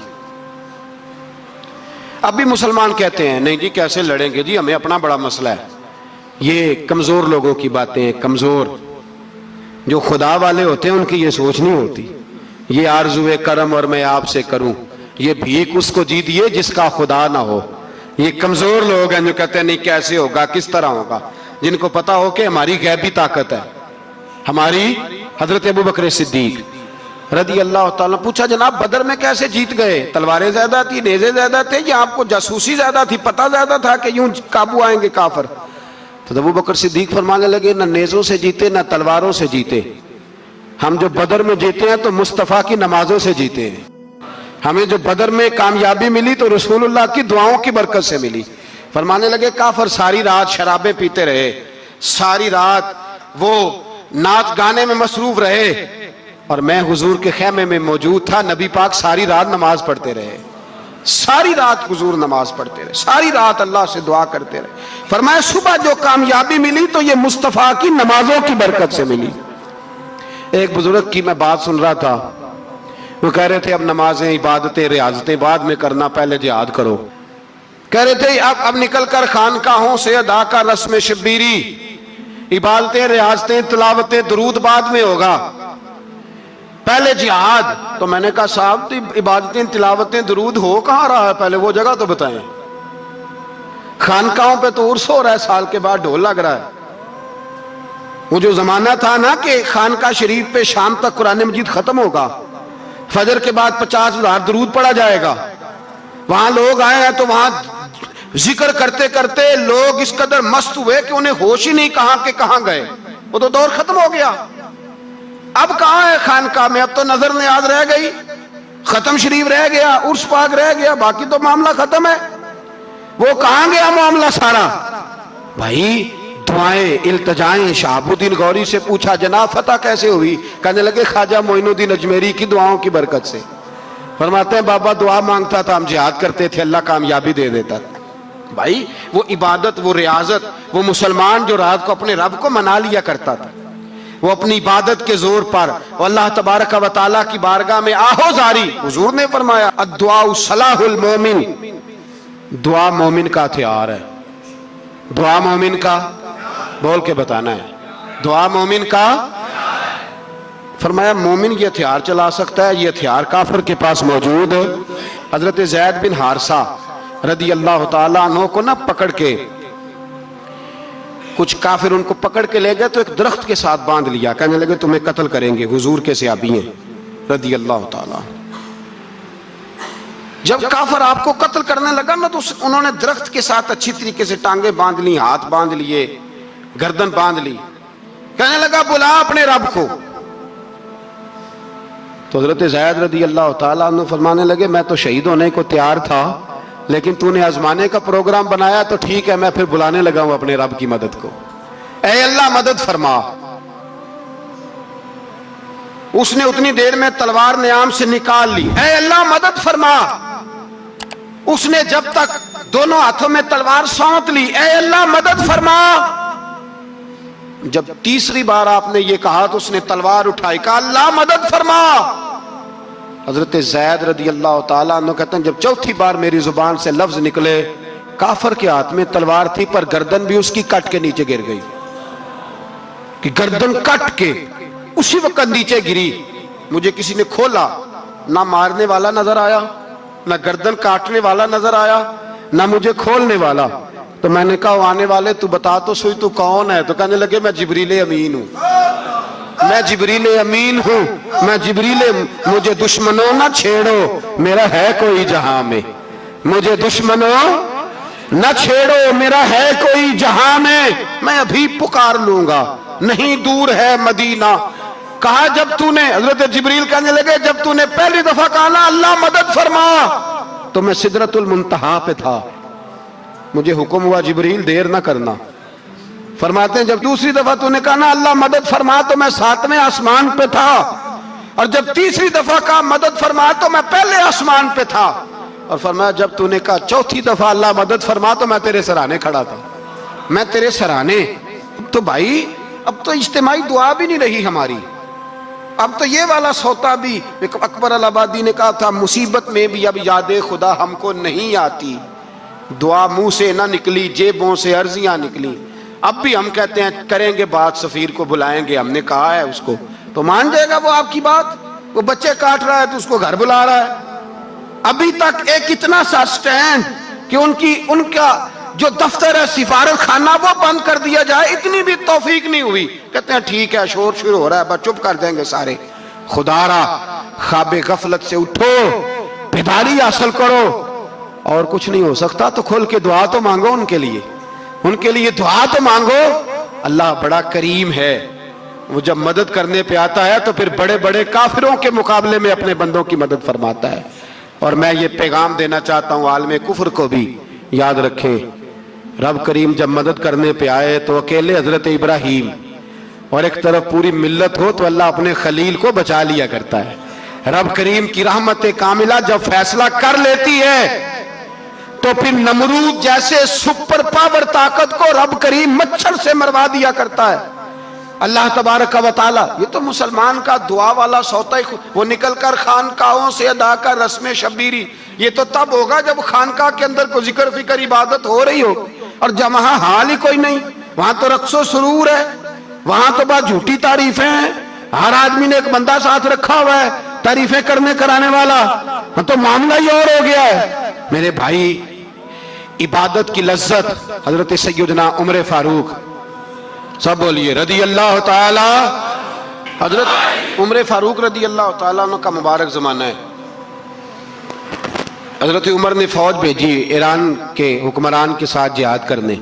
اب بھی مسلمان کہتے ہیں نہیں جی کیسے لڑیں گے جی، ہمیں اپنا بڑا مسئلہ ہے۔ یہ کمزور لوگوں کی باتیں ہیں، کمزور جو خدا والے ہوتے ہیں ان کی یہ سوچ نہیں ہوتی، یہ آرزوئے کرم اور میں آپ سے کروں، یہ بھیک اس کو جیتیے جس کا خدا نہ ہو۔ یہ کمزور لوگ ہیں جو کہتے ہیں نہیں کیسے ہوگا، کس طرح ہوگا، جن کو پتا ہو کہ ہماری غیبی طاقت ہے، ہماری۔ حضرت ابو بکر صدیق رضی اللہ تعالیٰ پوچھا جناب بدر میں کیسے جیت گئے؟ تلواریں زیادہ تھی، نیزے زیادہ تھے، یا آپ کو جاسوسی زیادہ تھی، پتہ زیادہ تھا کہ یوں قابو آئیں گے کافر؟ تو ابو بکر صدیق فرمانے لگے نہ نیزوں سے جیتے نہ تلواروں سے جیتے، ہم جو بدر میں جیتے ہیں تو مصطفیٰ کی نمازوں سے جیتے ہیں، ہمیں جو بدر میں کامیابی ملی تو رسول اللہ کی دعاؤں کی برکت سے ملی۔ فرمانے لگے کافر ساری رات شرابیں پیتے رہے، ساری رات وہ ناچ گانے میں مصروف رہے، اور میں حضور کے خیمے میں موجود تھا، نبی پاک ساری رات نماز پڑھتے رہے، ساری رات حضور نماز پڑھتے رہے، ساری رات اللہ سے دعا کرتے رہے۔ فرمایا صبح جو کامیابی ملی تو یہ مصطفیٰ کی نمازوں کی برکت سے ملی۔ ایک بزرگ کی میں بات سن رہا تھا، وہ کہہ رہے تھے اب نمازیں، عبادتیں، ریاضتیں بعد میں کرنا، پہلے جہاد کرو۔ کہہ رہے تھے اب نکل کر خانقاہوں سے ادا کا رسم شبیری، عبادتیں، ریاضتیں، تلاوتیں، درود بعد میں ہوگا، پہلے جہاد۔ تو میں نے کہا صاحب عبادتیں، تلاوتیں، درود ہو کہاں رہا ہے، پہلے وہ جگہ تو بتائیں۔ خانقاہوں پہ تو عرس ہو رہا ہے، سال کے بعد ڈھول لگ رہا ہے۔ وہ جو زمانہ تھا نا کہ خانقاہ شریف پہ شام تک قرآن مجید ختم ہوگا، فجر کے بعد 50,000 درود پڑھا جائے گا، وہاں لوگ آئے ہیں تو وہاں ذکر کرتے کرتے لوگ اس قدر مست ہوئے کہ انہیں ہوش ہی نہیں کہاں کہ کہاں گئے، وہ تو دور ختم ہو گیا۔ اب کہاں ہے خانقاہ میں، اب تو نظر نیاز رہ گئی، ختم شریف رہ گیا، عرس پاک رہ گیا، باقی تو معاملہ ختم ہے۔ وہ کہاں گیا معاملہ سارا؟ بھائی دعائیں، التجائیں۔ شہاب الدین غوری سے پوچھا جناب فتح کیسے ہوئی؟ کہنے لگے خواجہ معین الدین اجمیری کی دعاؤں کی برکت سے۔ فرماتے ہیں بابا دعا مانگتا تھا، ہم جہاد کرتے تھے، اللہ کامیابی دے دیتا تھا۔ بھائی وہ عبادت، وہ ریاضت، وہ مسلمان جو رات کو اپنے رب کو منا لیا کرتا تھا، وہ اپنی عبادت کے زور پر اللہ تبارک و تعالیٰ کی بارگاہ میں آہو زاری۔ حضور نے فرمایا الدعاء صلاح المومن، دعا مومن کا ہتھیار ہے۔ دعا مومن کا، بول کے بتانا ہے، دعا مومن کا۔ فرمایا مومن یہ ہتھیار چلا سکتا ہے، یہ ہتھیار کافر کے پاس موجود ہے۔ حضرت زید بن حارثہ رضی اللہ تعالیٰ عنہ کو نہ پکڑ کے کچھ کافر ان کو پکڑ کے لے گئے تو ایک درخت کے ساتھ باندھ لیا، کہنے لگے تمہیں قتل کریں گے، حضور کے صحابی ہیں رضی اللہ تعالیٰ۔ جب کافر آپ کو قتل کرنے لگا نا تو انہوں نے درخت کے ساتھ اچھی طریقے سے ٹانگیں باندھ لی، ہاتھ باندھ لیے، گردن باندھ لی، کہنے لگا بلا اپنے رب کو۔ تو حضرت زید رضی اللہ تعالیٰ عنہ فرمانے لگے میں تو شہید ہونے کو تیار تھا، لیکن تو نے آزمانے کا پروگرام بنایا تو ٹھیک ہے، میں پھر بلانے لگا ہوں اپنے رب کی مدد کو۔ اے اللہ مدد فرما۔ اس نے اتنی دیر میں تلوار نیام سے نکال لی، اے اللہ مدد فرما۔ اس نے جب تک دونوں ہاتھوں میں تلوار سونت لی، اے اللہ مدد فرما۔ جب تیسری بار آپ نے یہ کہا تو اس نے تلوار اٹھائی، کہا اللہ مدد فرما۔ حضرت زید رضی اللہ تعالیٰ عنہ کہتے ہیں جب چوتھی بار میری زبان سے لفظ نکلے، کافر کے ہاتھ میں تلوار تھی پر گردن بھی اس کی کٹ کے نیچے گر گئی، کہ گردن کٹ کے اسی وقت نیچے گری۔ مجھے کسی نے کھولا، نہ مارنے والا نظر آیا، نہ گردن کاٹنے والا نظر آیا، نہ مجھے کھولنے والا۔ تو میں نے کہا آنے والے تو بتا تو سوئی تو کون ہے؟ تو کہنے لگے میں جبریل امین ہوں، میں جبریل امین ہوں، میں جبریل، مجھے دشمنوں نہ چھیڑو، میرا ہے کوئی جہاں میں، مجھے دشمنوں نہ چھیڑو، میرا ہے کوئی جہاں میں ابھی پکار لوں گا، نہیں دور ہے مدینہ۔ کہا جب تو نے، حضرت جبریل کہنے لگے جب تو نے پہلی دفعہ کہا نا اللہ مدد فرما تو میں سدرۃ المنتہا پہ تھا، مجھے حکم ہوا جبریل دیر نہ کرنا۔ فرماتے ہیں جب دوسری دفعہ تو نے کہا نا اللہ مدد فرما تو میں 7ویں آسمان پہ تھا، اور جب تیسری دفعہ کہا مدد فرما تو میں پہلے آسمان پہ تھا، اور فرمایا جب تو نے کہا چوتھی دفعہ اللہ مدد فرما تو میں تیرے سرانے کھڑا تھا، میں تیرے سرانے۔ تو بھائی اب تو اجتماعی دعا بھی نہیں رہی ہماری، اب تو یہ والا سوتا بھی، اکبر الآبادی نے کہا تھا مصیبت میں بھی اب یاد خدا ہم کو نہیں آتی، دعا منہ سے نہ نکلی جیبوں سے عرضیاں نکلی۔ اب بھی ہم کہتے ہیں کریں گے بات، سفیر کو بلائیں گے، ہم نے کہا ہے اس کو، تو مان جائے گا وہ آپ کی بات؟ وہ بچے کاٹ رہا ہے تو اس کو گھر بلا رہا ہے۔ ابھی تک ایک اتنا سا سٹینڈ کہ ان کا جو دفتر ہے سفارت خانہ وہ بند کر دیا جائے، اتنی بھی توفیق نہیں ہوئی۔ کہتے ہیں ٹھیک ہے شور شروع ہو رہا ہے بس چپ کر دیں گے سارے۔ خدا را خواب غفلت سے اٹھو، بیداری حاصل کرو، اور کچھ نہیں ہو سکتا تو کھول کے دعا تو مانگو ان کے لیے، ان کے لیے دعا تو مانگو۔ اللہ بڑا کریم ہے، وہ جب مدد کرنے پہ آتا ہے تو پھر بڑے بڑے کافروں کے مقابلے میں اپنے بندوں کی مدد فرماتا ہے۔ اور میں یہ پیغام دینا چاہتا ہوں عالم کفر کو بھی، یاد رکھیں رب کریم جب مدد کرنے پہ آئے تو اکیلے حضرت ابراہیم اور ایک طرف پوری ملت ہو تو اللہ اپنے خلیل کو بچا لیا کرتا ہے۔ رب کریم کی رحمت کاملہ جب فیصلہ کر لیتی ہے تو پھر نمرود جیسے سپر پاور طاقت کو رب کریم مچھر سے مروا دیا کرتا ہے۔ اللہ تبارک و تعالی، یہ تو مسلمان کا دعا والا سوتا ہی، وہ نکل کر خانقاہوں سے ادا کر رسم شبیری، یہ تو تب ہوگا جب خانقاہ کے اندر کوئی ذکر فکر عبادت ہو رہی ہو، اور جب وہاں حال ہی کوئی نہیں، وہاں تو رقص و سرور ہے، وہاں تو بات جھوٹی تعریفیں ہیں، ہر آدمی نے ایک بندہ ساتھ رکھا ہوا ہے تعریفیں کرنے کرانے والا، تو معاملہ ہی اور ہو گیا ہے۔ میرے بھائی، عبادت کی لذت حضرت سیدنا عمر فاروق، سب بولیے رضی اللہ تعالی، حضرت عمر فاروق رضی اللہ تعالیٰ عنہ کا مبارک زمانہ ہے۔ حضرت عمر نے فوج بھیجی ایران کے حکمران کے ساتھ جہاد کرنے۔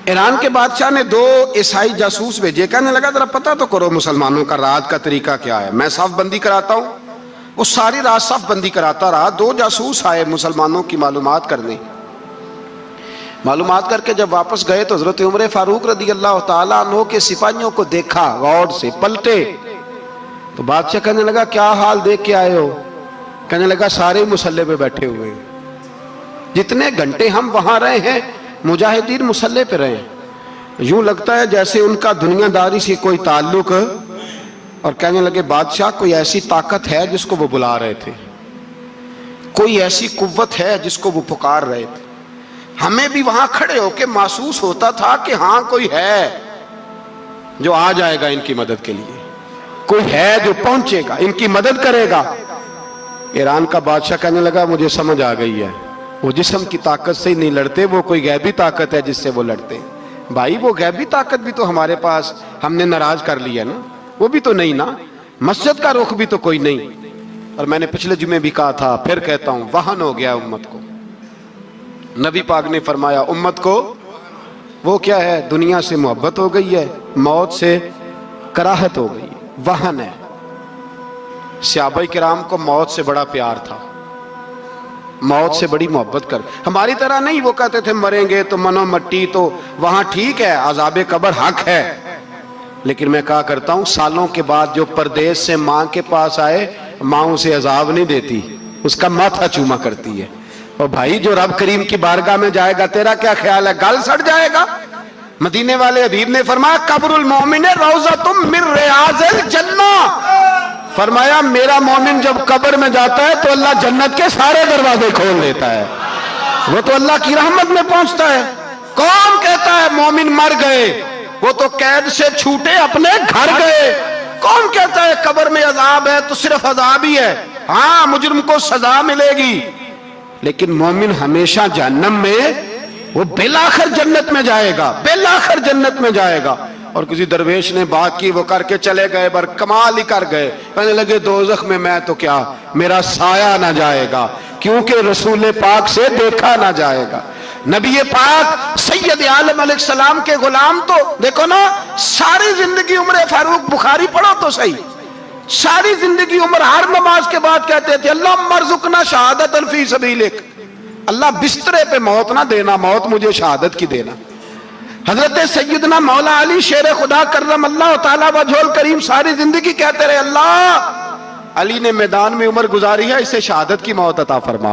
ایران کے بادشاہ نے 2 عیسائی جاسوس بھیجے، کہنے لگا ذرا پتہ تو کرو مسلمانوں کا رات کا طریقہ کیا ہے، میں صف بندی کراتا ہوں۔ وہ ساری رات صف بندی کراتا رہا، 2 جاسوس آئے مسلمانوں کی معلومات کرنے، معلومات کر کے جب واپس گئے تو حضرت عمر فاروق رضی اللہ تعالیٰ عنہ کے سپاہیوں کو دیکھا، غور سے پلٹے تو بادشاہ کہنے لگا کیا حال دیکھ کے آئے ہو؟ کہنے لگا سارے مسلح پہ بیٹھے ہوئے ہیں، جتنے گھنٹے ہم وہاں رہے ہیں مجاہدین مسلح پہ رہے ہیں، یوں لگتا ہے جیسے ان کا دنیا داری سے کوئی تعلق۔ اور کہنے لگے بادشاہ کوئی ایسی طاقت ہے جس کو وہ بلا رہے تھے، کوئی ایسی قوت ہے جس کو وہ پکار رہے تھے، ہمیں بھی وہاں کھڑے ہو کے محسوس ہوتا تھا کہ ہاں کوئی ہے جو آ جائے گا ان کی مدد کے لیے، کوئی ہے جو پہنچے گا ان کی مدد کرے گا۔ ایران کا بادشاہ کہنے لگا مجھے سمجھ آ گئی ہے، وہ جسم کی طاقت سے ہی نہیں لڑتے، وہ کوئی غیبی طاقت ہے جس سے وہ لڑتے۔ بھائی وہ غیبی طاقت بھی تو ہمارے پاس ہم نے ناراض کر لیا نا، وہ بھی تو نہیں نا، مسجد کا رخ بھی تو کوئی نہیں۔ اور میں نے پچھلے جمعے بھی کہا تھا، پھر کہتا ہوں، وہن ہو گیا امت کو۔ نبی پاک نے فرمایا امت کو وہ کیا ہے، دنیا سے محبت ہو گئی ہے، موت سے کراہت ہو گئی، وہن ہے۔ صحابہ کرام کو موت سے بڑا پیار تھا، موت سے بڑی محبت کر، ہماری طرح نہیں، وہ کہتے تھے مریں گے تو منو مٹی، تو وہاں ٹھیک ہے عذاب قبر حق ہے، لیکن میں کہا کرتا ہوں سالوں کے بعد جو پردیس سے ماں کے پاس آئے، ماں اسے عذاب نہیں دیتی، اس کا ماتھا چوما کرتی ہے۔ اور بھائی جو رب کریم کی بارگاہ میں جائے گا تیرا کیا خیال ہے، گل سڑ جائے گا؟ مدینے والے حبیب نے فرمایا قبر المومن روضۃ من ریاض الجنہ، فرمایا میرا مومن جب قبر میں جاتا ہے تو اللہ جنت کے سارے دروازے کھول دیتا ہے، وہ تو اللہ کی رحمت میں پہنچتا ہے۔ کون کہتا ہے مومن مر گئے، وہ تو قید سے چھوٹے اپنے گھر گئے۔ کون کہتا ہے قبر میں عذاب ہے تو صرف عذاب ہی ہے، ہاں مجرم کو سزا ملے گی، لیکن مومن ہمیشہ جہنم میں، وہ بالآخر جنت میں جائے گا، بالآخر جنت میں جائے گا۔ اور کسی درویش نے بات کی، وہ کر کے چلے گئے، بر کمال ہی کر گئے، کہنے لگے دوزخ میں میں تو کیا، میرا سایہ نہ جائے گا، کیونکہ رسول پاک سے دیکھا نہ جائے گا۔ نبی پاک سید عالم علیہ السلام کے غلام تو دیکھو نا، ساری زندگی عمر فاروق بخاری پڑھو تو صحیح، ساری زندگی عمر ہر نماز کے بعد کہتے تھے اللہم ارزقنا شہادت فی سبیلک، اللہ بسترے پہ موت نہ دینا، موت مجھے شہادت کی دینا۔ حضرت سیدنا مولا علی شیر خدا کرم اللہ تعالیٰ وجہ الکریم ساری زندگی کہتے رہے اللہ، علی نے میدان میں عمر گزاری ہے، اسے شہادت کی موت عطا فرما۔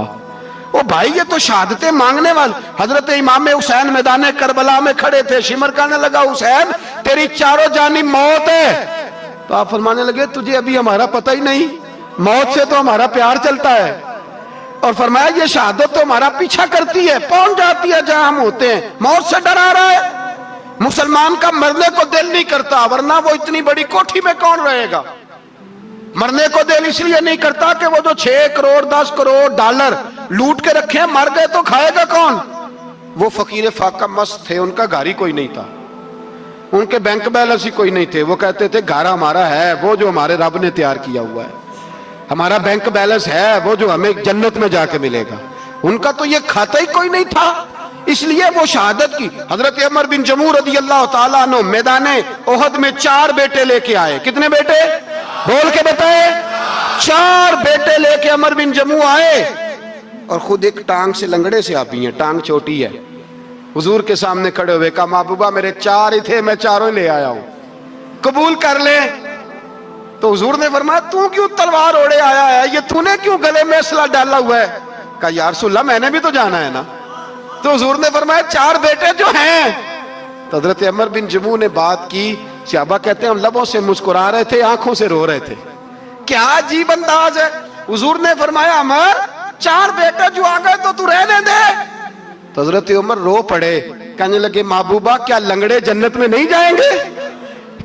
او بھائی یہ تو شہادتیں مانگنے والے۔ حضرت امام حسین میدان کربلا میں کھڑے تھے، شمر کہنے لگا حسین تیری چاروں جانب موت ہے، تو آپ فرمانے لگے تجھے ابھی ہمارا پتہ ہی نہیں، موت سے تو ہمارا پیار چلتا ہے، اور فرمایا یہ شہادت تو ہمارا پیچھا کرتی ہے، پہنچ جاتی ہے جہاں ہم ہوتے ہیں، موت سے ڈرا رہا ہے۔ مسلمان کا مرنے کو دل نہیں کرتا، ورنہ وہ اتنی بڑی کوٹھی میں کون رہے گا؟ مرنے کو دل اس لیے نہیں کرتا کہ وہ جو 6 کروڑ 10 کروڑ ڈالر لوٹ کے رکھے ہیں، مر گئے تو کھائے گا کون؟ وہ فقیر فاقہ مست تھے، ان کا گھر ہی کوئی نہیں تھا، ان کے بینک بیلنس ہی کوئی نہیں تھے، وہ کہتے تھے گھر ہمارا ہے وہ جو ہمارے رب نے تیار کیا ہوا ہے، ہمارا بینک بیلنس ہے وہ جو ہمیں جنت میں جا کے ملے گا، ان کا تو یہ کھاتا ہی کوئی نہیں تھا، اس لیے وہ شہادت کی۔ حضرت عمر بن جموع رضی اللہ تعالیٰ عنہ میدان احد میں 4 بیٹے لے کے آئے، کتنے بیٹے؟ بول کے بتائے، 4 بیٹے لے کے عمر بن جموع آئے، اور خود ایک ٹانگ سے لنگڑے سے آپی ہیں، ٹانگ چھوٹی ہے، حضور کے سامنے کھڑے ہوئے کہا محبوبہ میرے 4 ہی تھے، میں 4 ہی لے آیا ہوں، قبول کر لیں۔ تو حضور نے فرمایا تو کیوں تلوار اوڑے آیا ہے, یہ تو نے کیوں گلے میں اسلحہ ڈالا ہوا ہے؟ کہا یا رسول اللہ میں نے بھی تو جانا ہے نا. تو حضور نے فرمایا 4 بیٹے جو ہیں. تو حضرت عمر بن جموح نے بات کی, صحابہ کہتے ہیں ہم لبوں سے مسکرا رہے تھے, آنکھوں سے رو رہے تھے. کیا عجیب انداز ہے. حضور نے فرمایا عمر 4 بیٹے جو آ گئے تو رہنے دے. تو حضرت عمر رو پڑے, کہنے لگے محبوبہ کیا لنگڑے جنت میں نہیں جائیں گے؟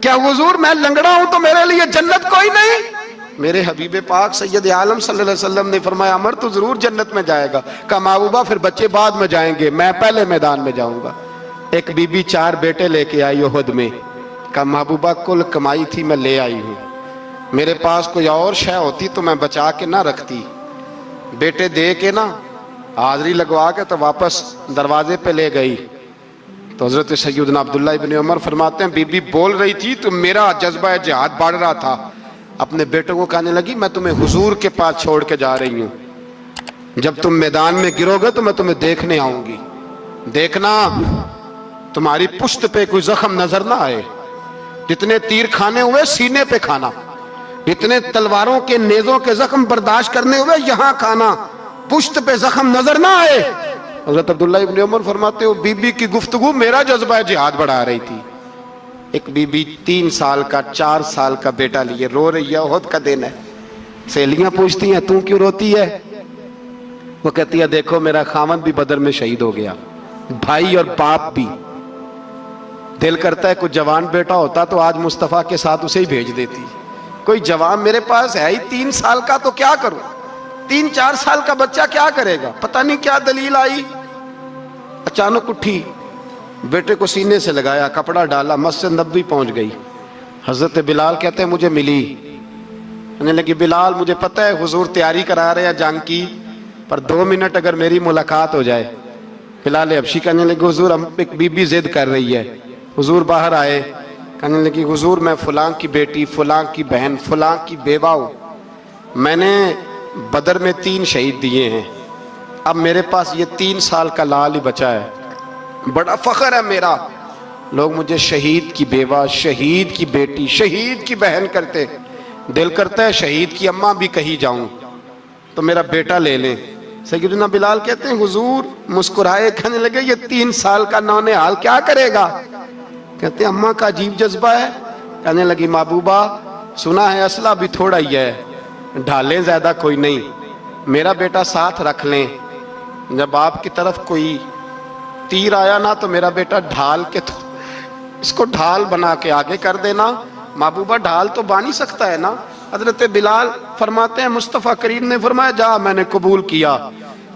کیا حضور میں لنگڑا ہوں تو میرے لیے جنت کوئی نہیں؟ میرے حبیب پاک سید عالم صلی اللہ علیہ وسلم نے فرمایا عمر تو ضرور جنت میں جائے گا. کہا محبوبہ پھر بچے بعد میں جائیں گے, میں پہلے میدان میں جاؤں گا. ایک بی بی 4 بیٹے لے کے آئی احد میں. کہا محبوبہ کل کمائی تھی میں لے آئی ہوں, میرے پاس کوئی اور شے ہوتی تو میں بچا کے نہ رکھتی. بیٹے دے کے نا حاضری لگوا کے تو واپس دروازے پہ لے گئی. تو حضرت سیدنا عبداللہ ابن عمر فرماتے ہیں بی بی بول رہی تھی تو میرا جذبہ جہاد بڑھ رہا تھا. اپنے بیٹوں کو کہنے لگی میں تمہیں حضور کے پاس چھوڑ کے جا رہی ہوں, جب تم میدان میں گرو گے تو میں تمہیں دیکھنے آؤں گی. دیکھنا تمہاری پشت پہ کوئی زخم نظر نہ آئے, جتنے تیر کھانے ہوئے سینے پہ کھانا, جتنے تلواروں کے نیزوں کے زخم برداشت کرنے ہوئے یہاں کھانا, پشت پہ زخم نظر نہ آئے. حضرت عبداللہ ابن عمر فرماتے ہو بی بی کی گفتگو میرا جذبہ جہاد بڑھا رہی تھی. ایک بی بی 3 سال کا 4 سال کا بیٹا لیے رو رہی ہے, احد کا دن ہے. سہیلیاں پوچھتی ہیں تو کیوں روتی ہے؟ وہ کہتی ہے دیکھو میرا خاوند بھی بدر میں شہید ہو گیا, بھائی اور باپ بھی. دل کرتا ہے کوئی جوان بیٹا ہوتا تو آج مصطفیٰ کے ساتھ اسے ہی بھیج دیتی. کوئی جوان میرے پاس ہے ہی 3 سال کا تو کیا کروں, 3-4 سال کا بچہ کیا کرے گا؟ پتہ نہیں کیا دلیل آئی, اچانک اٹھی, بیٹے کو سینے سے لگایا, کپڑا ڈالا, مسجد نبوی پہنچ گئی. حضرت بلال کہتے ہیں مجھے ملی, کہنے لگی بلال مجھے پتہ ہے حضور تیاری کرا رہے ہیں جنگ کی, پر 2 منٹ اگر میری ملاقات ہو جائے. بلال حبشی کہنے لگے حضور ہم ایک بی بی ضد کر رہی ہے. حضور باہر آئے, کہنے لگی حضور میں فلاں کی بیٹی, فلاں کی بہن, فلاں کی بیوہ ہوں, میں نے بدر میں 3 شہید دیے ہیں, اب میرے پاس یہ 3 سال کا لال ہی بچا ہے, بڑا فخر ہے میرا. لوگ مجھے شہید کی بیوہ, شہید کی بیٹی, شہید کی بہن کرتے, دل کرتا ہے شہید کی اماں بھی کہیں جاؤں تو میرا بیٹا لے لیں. سیدنا بلال کہتے ہیں حضور مسکرائے, کہنے لگے یہ 3 سال کا نونہال کیا کرے گا؟ کہتے ہیں اماں کا عجیب جذبہ ہے. کہنے لگی محبوبہ سنا ہے اسلحہ بھی تھوڑا ہی ہے, ڈھالیں زیادہ کوئی نہیں, میرا بیٹا ساتھ رکھ لیں, جب آپ کی طرف کوئی تیر آیا نا تو میرا بیٹا ڈھال کے تو اس کو ڈھال بنا کے آگے کر دینا. محبوبہ ڈھال تو بان ہی سکتا ہے نا. حضرت بلال فرماتے ہیں مصطفیٰ کریم نے فرمایا جا میں نے قبول کیا,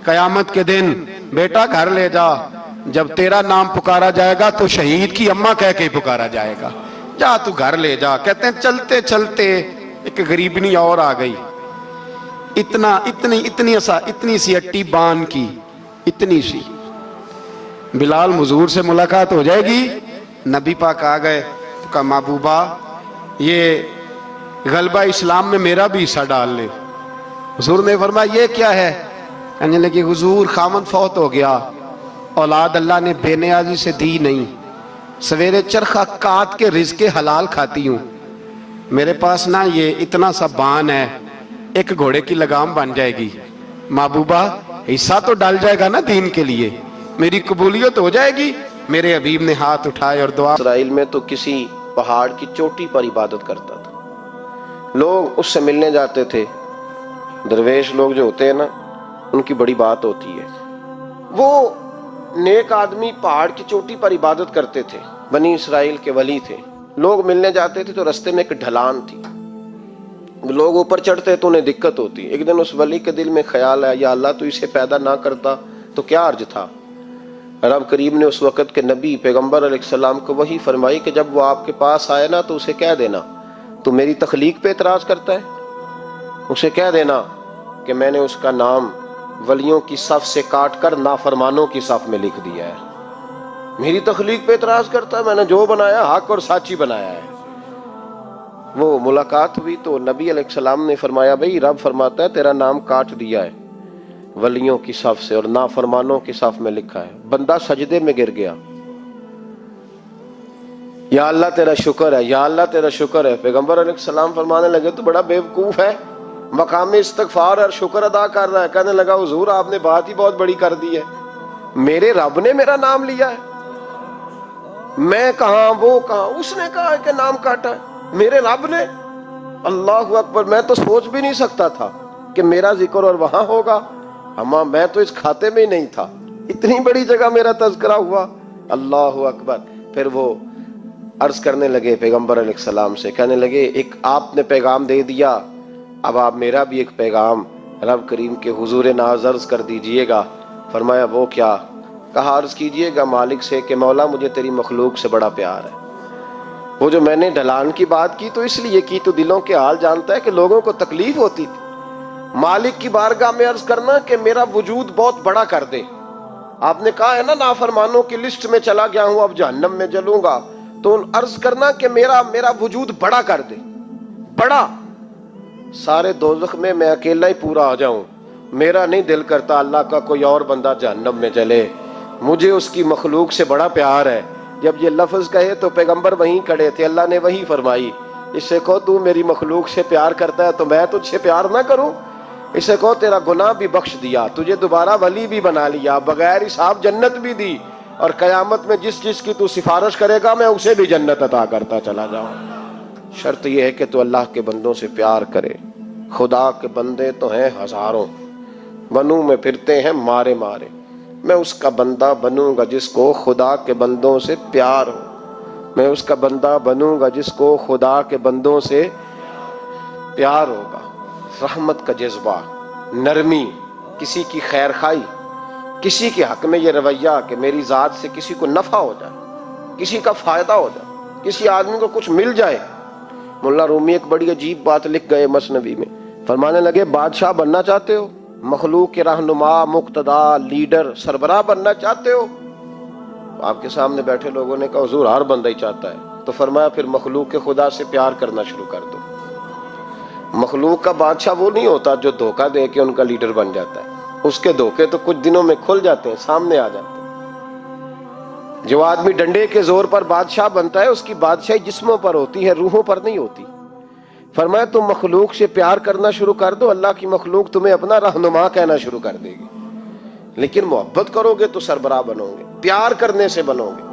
قیامت کے دن بیٹا گھر لے جا, جب تیرا نام پکارا جائے گا تو شہید کی اماں کہہ کے پکارا جائے گا, جا تو گھر لے جا. کہتے ہیں چلتے چلتے ایک غریبنی اور آ گئی, اتنی سی اٹی بان کی, اتنی سی. بلال حضور سے ملاقات ہو جائے گی. نبی پاک آ گئے تو کہا محبوبہ یہ غلبہ اسلام میں میرا بھی حصہ ڈال لے. حضور نے فرمایا یہ کیا ہے؟ کہنے لگی حضور خامد فوت ہو گیا, اولاد اللہ نے بے نیازی سے دی نہیں, سویرے چرخہ کاٹ کے رزق حلال کھاتی ہوں, میرے پاس نا یہ اتنا سا بان ہے, ایک گھوڑے کی لگام بن جائے گی. محبوبہ حصہ تو ڈال جائے گا نا دین کے لیے, میری قبولیت ہو جائے گی. میرے حبیب نے ہاتھ اٹھائے اور دعا. اسرائیل میں تو کسی پہاڑ کی چوٹی پر عبادت کرتا تھا, لوگ اس سے ملنے جاتے تھے. درویش لوگ جو ہوتے ہیں نا ان کی بڑی بات ہوتی ہے. وہ نیک آدمی پہاڑ کی چوٹی پر عبادت کرتے تھے, بنی اسرائیل کے ولی تھے. لوگ ملنے جاتے تھے تو رستے میں ایک ڈھلان تھی, لوگ اوپر چڑھتے تو انہیں دقت ہوتی. ایک دن اس ولی کے دل میں خیال آیا یا اللہ تو اسے پیدا نہ کرتا تو کیا عرض تھا. رب کریم نے اس وقت کے نبی پیغمبر علیہ السلام کو وحی فرمائی کہ جب وہ آپ کے پاس آئے نا تو اسے کہہ دینا تو میری تخلیق پہ اعتراض کرتا ہے, اسے کہہ دینا کہ میں نے اس کا نام ولیوں کی صف سے کاٹ کر نافرمانوں کی صف میں لکھ دیا ہے. میری تخلیق پہ اعتراض کرتا ہے, میں نے جو بنایا حق اور سچ ہی بنایا ہے. وہ ملاقات ہوئی تو نبی علیہ السلام نے فرمایا بھئی رب فرماتا ہے تیرا نام کاٹ دیا ہے ولیوں کی صف سے اور نافرمانوں کی صف میں لکھا ہے. بندہ سجدے میں گر گیا. یا اللہ تیرا شکر ہے، یا اللہ تیرا شکر ہے۔ پیغمبر علیہ السلام فرمانے لگے تو بڑا بیوقوف ہے، مقام استغفار اور شکر ادا کر رہا ہے۔ کہنے لگا حضور آپ نے بات ہی بہت بڑی کر دی ہے، میرے رب نے میرا نام لیا ہے، میں کہاں وہ کہاں، اس نے کہا ہے کہ نام کاٹا ہے، میرے رب نے۔ اللہ اکبر، میں تو سوچ بھی نہیں سکتا تھا کہ میرا ذکر اور وہاں ہوگا، اما میں تو اس کھاتے میں ہی نہیں تھا، اتنی بڑی جگہ میرا تذکرہ ہوا۔ اللہ اکبر۔ پھر وہ عرض کرنے لگے پیغمبر علیہ السلام سے، کہنے لگے ایک آپ نے پیغام دے دیا، اب آپ میرا بھی ایک پیغام رب کریم کے حضور ناز عرض کر دیجئے گا۔ فرمایا وہ کیا؟ کہا عرض کیجئے گا مالک سے کہ مولا مجھے تیری مخلوق سے بڑا پیار ہے۔ وہ جو میں نے ڈھلان کی بات کی تو اس لیے کی، تو دلوں کے حال جانتا ہے کہ لوگوں کو تکلیف ہوتی تھی، مالک کی بارگاہ میں عرض کرنا کہ میرا وجود بہت بڑا کر دے۔ آپ نے کہا ہے نا نافرمانوں کی لسٹ میں چلا گیا ہوں، اب جہنم میں جلوں گا، تو عرض کرنا کہ میرا وجود بڑا کر دے، بڑا، سارے دوزخ میں میں اکیلا ہی پورا آ جاؤں۔ میرا نہیں دل کرتا اللہ کا کوئی اور بندہ جہنم میں چلے، مجھے اس کی مخلوق سے بڑا پیار ہے۔ جب یہ لفظ کہے تو پیغمبر وہیں کھڑے تھے، اللہ نے وہی فرمائی، اس سے کہو تو میری مخلوق سے پیار کرتا ہے تو میں تجھ سے پیار نہ کروں؟ اسے کہو تیرا گناہ بھی بخش دیا، تجھے دوبارہ ولی بھی بنا لیا، بغیر حساب جنت بھی دی، اور قیامت میں جس کی تو سفارش کرے گا میں اسے بھی جنت عطا کرتا چلا جاؤں۔ شرط یہ ہے کہ تو اللہ کے بندوں سے پیار کرے۔ خدا کے بندے تو ہیں ہزاروں، بنوں میں پھرتے ہیں مارے مارے، میں اس کا بندہ بنوں گا جس کو خدا کے بندوں سے پیار ہو، میں اس کا بندہ بنوں گا جس کو خدا کے بندوں سے پیار ہوگا۔ رحمت کا جذبہ، نرمی، کسی کی خیر خواہی، کسی کے حق میں یہ رویہ کہ میری ذات سے کسی کو نفع ہو جائے، کسی کا فائدہ ہو جائے، کسی آدمی کو کچھ مل جائے۔ مولا رومی ایک بڑی عجیب بات لکھ گئے مثنوی میں، فرمانے لگے بادشاہ بننا چاہتے ہو، مخلوق کے رہنما، مقتدا، لیڈر، سربراہ بننا چاہتے ہو؟ آپ کے سامنے بیٹھے لوگوں نے کہا حضور ہر بندہ ہی چاہتا ہے، تو فرمایا پھر مخلوق کے خدا سے پیار کرنا شروع کر دو۔ مخلوق کا بادشاہ وہ نہیں ہوتا جو دھوکہ دے کے ان کا لیڈر بن جاتا ہے، اس کے دھوکے تو کچھ دنوں میں کھل جاتے ہیں، سامنے آ جاتے ہیں۔ جو آدمی ڈنڈے کے زور پر بادشاہ بنتا ہے اس کی بادشاہی جسموں پر ہوتی ہے، روحوں پر نہیں ہوتی۔ فرمایا تم مخلوق سے پیار کرنا شروع کر دو، اللہ کی مخلوق تمہیں اپنا رہنما کہنا شروع کر دے گی۔ لیکن محبت کرو گے تو سربراہ بنو گے، پیار کرنے سے بنو گے،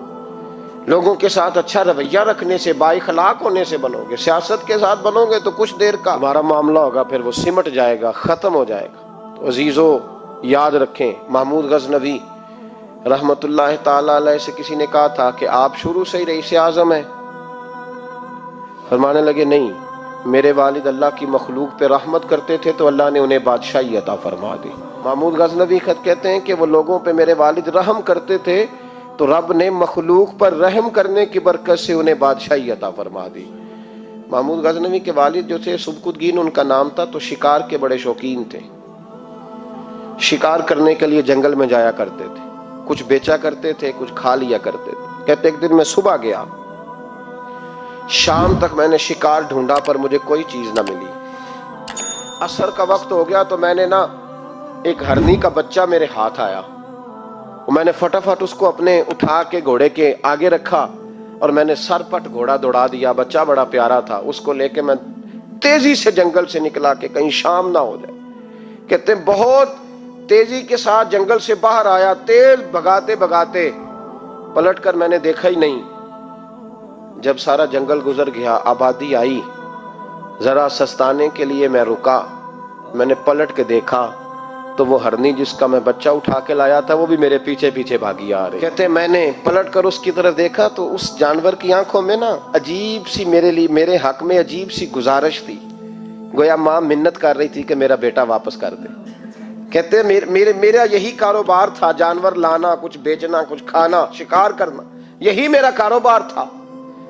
لوگوں کے ساتھ اچھا رویہ رکھنے سے، با اخلاق ہونے سے بنو گے، سیاست کے ساتھ بنو گے تو کچھ دیر کا ہمارا معاملہ ہوگا، پھر وہ سمٹ جائے گا، ختم ہو جائے گا۔ تو عزیزو یاد رکھیں، محمود غزنوی رحمت اللہ تعالی علیہ سے کسی نے کہا تھا کہ آپ شروع سے ہی رئیس اعظم ہیں؟ فرمانے لگے نہیں، میرے والد اللہ کی مخلوق پہ رحمت کرتے تھے تو اللہ نے انہیں بادشاہی عطا فرما دی۔ محمود غزنوی خط کہتے ہیں کہ وہ لوگوں پہ میرے والد رحم کرتے تھے تو رب نے مخلوق پر رحم کرنے کی برکت سے انہیں بادشاہی عطا فرما دی۔ محمود غزنوی کے والد جو تھے سبکتگین ان کا نام تھا، تو شکار کے بڑے شوقین تھے، شکار کرنے کے لیے جنگل میں جایا کرتے تھے، کچھ بیچا کرتے تھے، کچھ کھا لیا کرتے تھے۔ کہتے ایک دن میں صبح گیا، شام تک میں نے شکار ڈھونڈا پر مجھے کوئی چیز نہ ملی، عصر کا وقت ہو گیا تو میں نے ایک ہرنی کا بچہ میرے ہاتھ آیا، میں نے فٹافٹ اس کو اپنے اٹھا کے گھوڑے کے آگے رکھا اور میں نے سر پٹ گھوڑا دوڑا دیا، بچہ بڑا پیارا تھا، اس کو لے کے میں تیزی سے جنگل سے نکلا کہ کہیں شام نہ ہو جائے۔ کہتے ہیں بہت تیزی کے ساتھ جنگل سے باہر آیا، تیز بھگاتے بھگاتے پلٹ کر میں نے دیکھا ہی نہیں۔ جب سارا جنگل گزر گیا، آبادی آئی، ذرا سستانے کے لیے میں رکا، میں نے پلٹ کے دیکھا تو وہ ہرنی جس کا میں بچہ اٹھا کے لایا تھا وہ بھی میرے پیچھے پیچھے بھاگی آ رہی۔ کہتے ہیں میں نے پلٹ کر اس کی طرف دیکھا تو اس جانور کی آنکھوں میں عجیب سی میرے حق میں عجیب سی گزارش تھی، گویا ماں منت کر رہی تھی کہ میرا بیٹا واپس کر دے۔ کہتے ہیں میرا یہی کاروبار تھا، جانور لانا، کچھ بیچنا، کچھ کھانا، شکار کرنا، یہی میرا کاروبار تھا،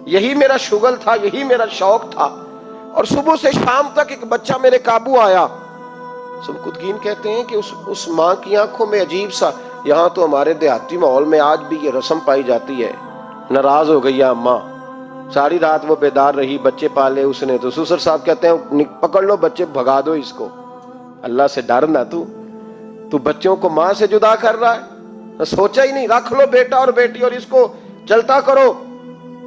یہی میرا شغل تھا، یہی میرا شوق تھا، اور صبح سے شام تک ایک بچہ میرے قابو آیا۔ سبکتگین کہتے ہیں کہ اس ماں کی آنکھوں میں عجیب سا، یہاں تو ہمارے دیہاتی ماحول میں آج بھی یہ رسم پائی جاتی ہے، ناراض ہو گئی ہے اماں، ساری رات وہ بیدار رہی، بچے پالے اس نے، تو سسر صاحب کہتے ہیں پکڑ لو بچے، بھگا دو اس کو، اللہ سے ڈر نہ، تو بچوں کو ماں سے جدا کر رہا ہے، سوچا ہی نہیں، رکھ لو بیٹا اور بیٹی اور اس کو چلتا کرو۔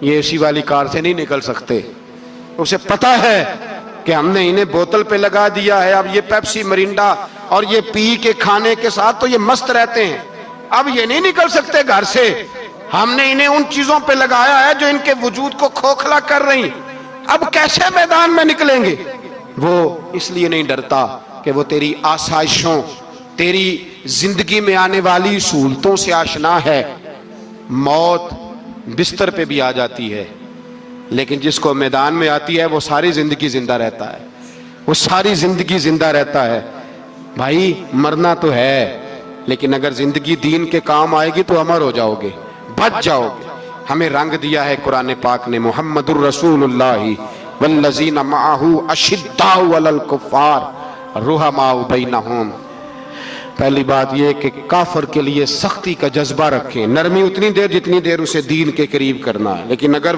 یہ اسی والی کار سے نہیں نکل سکتے. اسے پتا ہے کہ ہم نے انہیں بوتل پہ لگا دیا ہے، اب یہ پیپسی مرینڈا اور یہ پی کے کھانے کے ساتھ تو یہ مست رہتے ہیں، اب یہ نہیں نکل سکتے گھر سے. ہم نے انہیں ان چیزوں پہ لگایا ہے جو ان کے وجود کو کھوکھلا کر رہی، اب کیسے میدان میں نکلیں گے؟ وہ اس لیے نہیں ڈرتا کہ وہ تیری آسائشوں، تیری زندگی میں آنے والی سہولتوں سے آشنا ہے. موت بستر پہ بھی آ جاتی ہے، لیکن جس کو میدان میں آتی ہے وہ ساری زندگی زندہ رہتا ہے، وہ ساری زندگی زندہ رہتا ہے. بھائی مرنا تو ہے، لیکن اگر زندگی دین کے کام آئے گی تو امر ہو جاؤ گے، بچ جاؤ گے. ہمیں رنگ دیا ہے قرآن پاک نے، محمد الرسول اللہ والذین معہ اشداء علی الکفار رحماء بینہم. پہلی بات یہ کہ کافر کے لیے سختی کا جذبہ رکھیں، نرمی اتنی دیر جتنی دیر اسے دین کے قریب کرنا ہے، لیکن اگر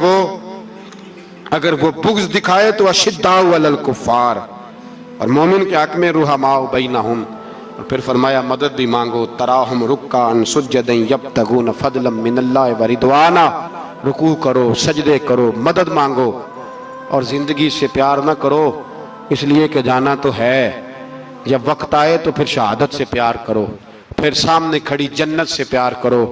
وہ بغض دکھائے تو اشداء علی الکفار. اور مومن کے حق میں رحماء بینہم. اور پھر فرمایا مدد بھی مانگو، تراہم رکعا سجدا یبتغون فضلا من اللہ ورضوانا. رکوع کرو، سجدے کرو، مدد مانگو، اور زندگی سے پیار نہ کرو اس لیے کہ جانا تو ہے. جب وقت آئے تو پھر شہادت سے پیار کرو، پھر سامنے کھڑی جنت سے پیار کرو.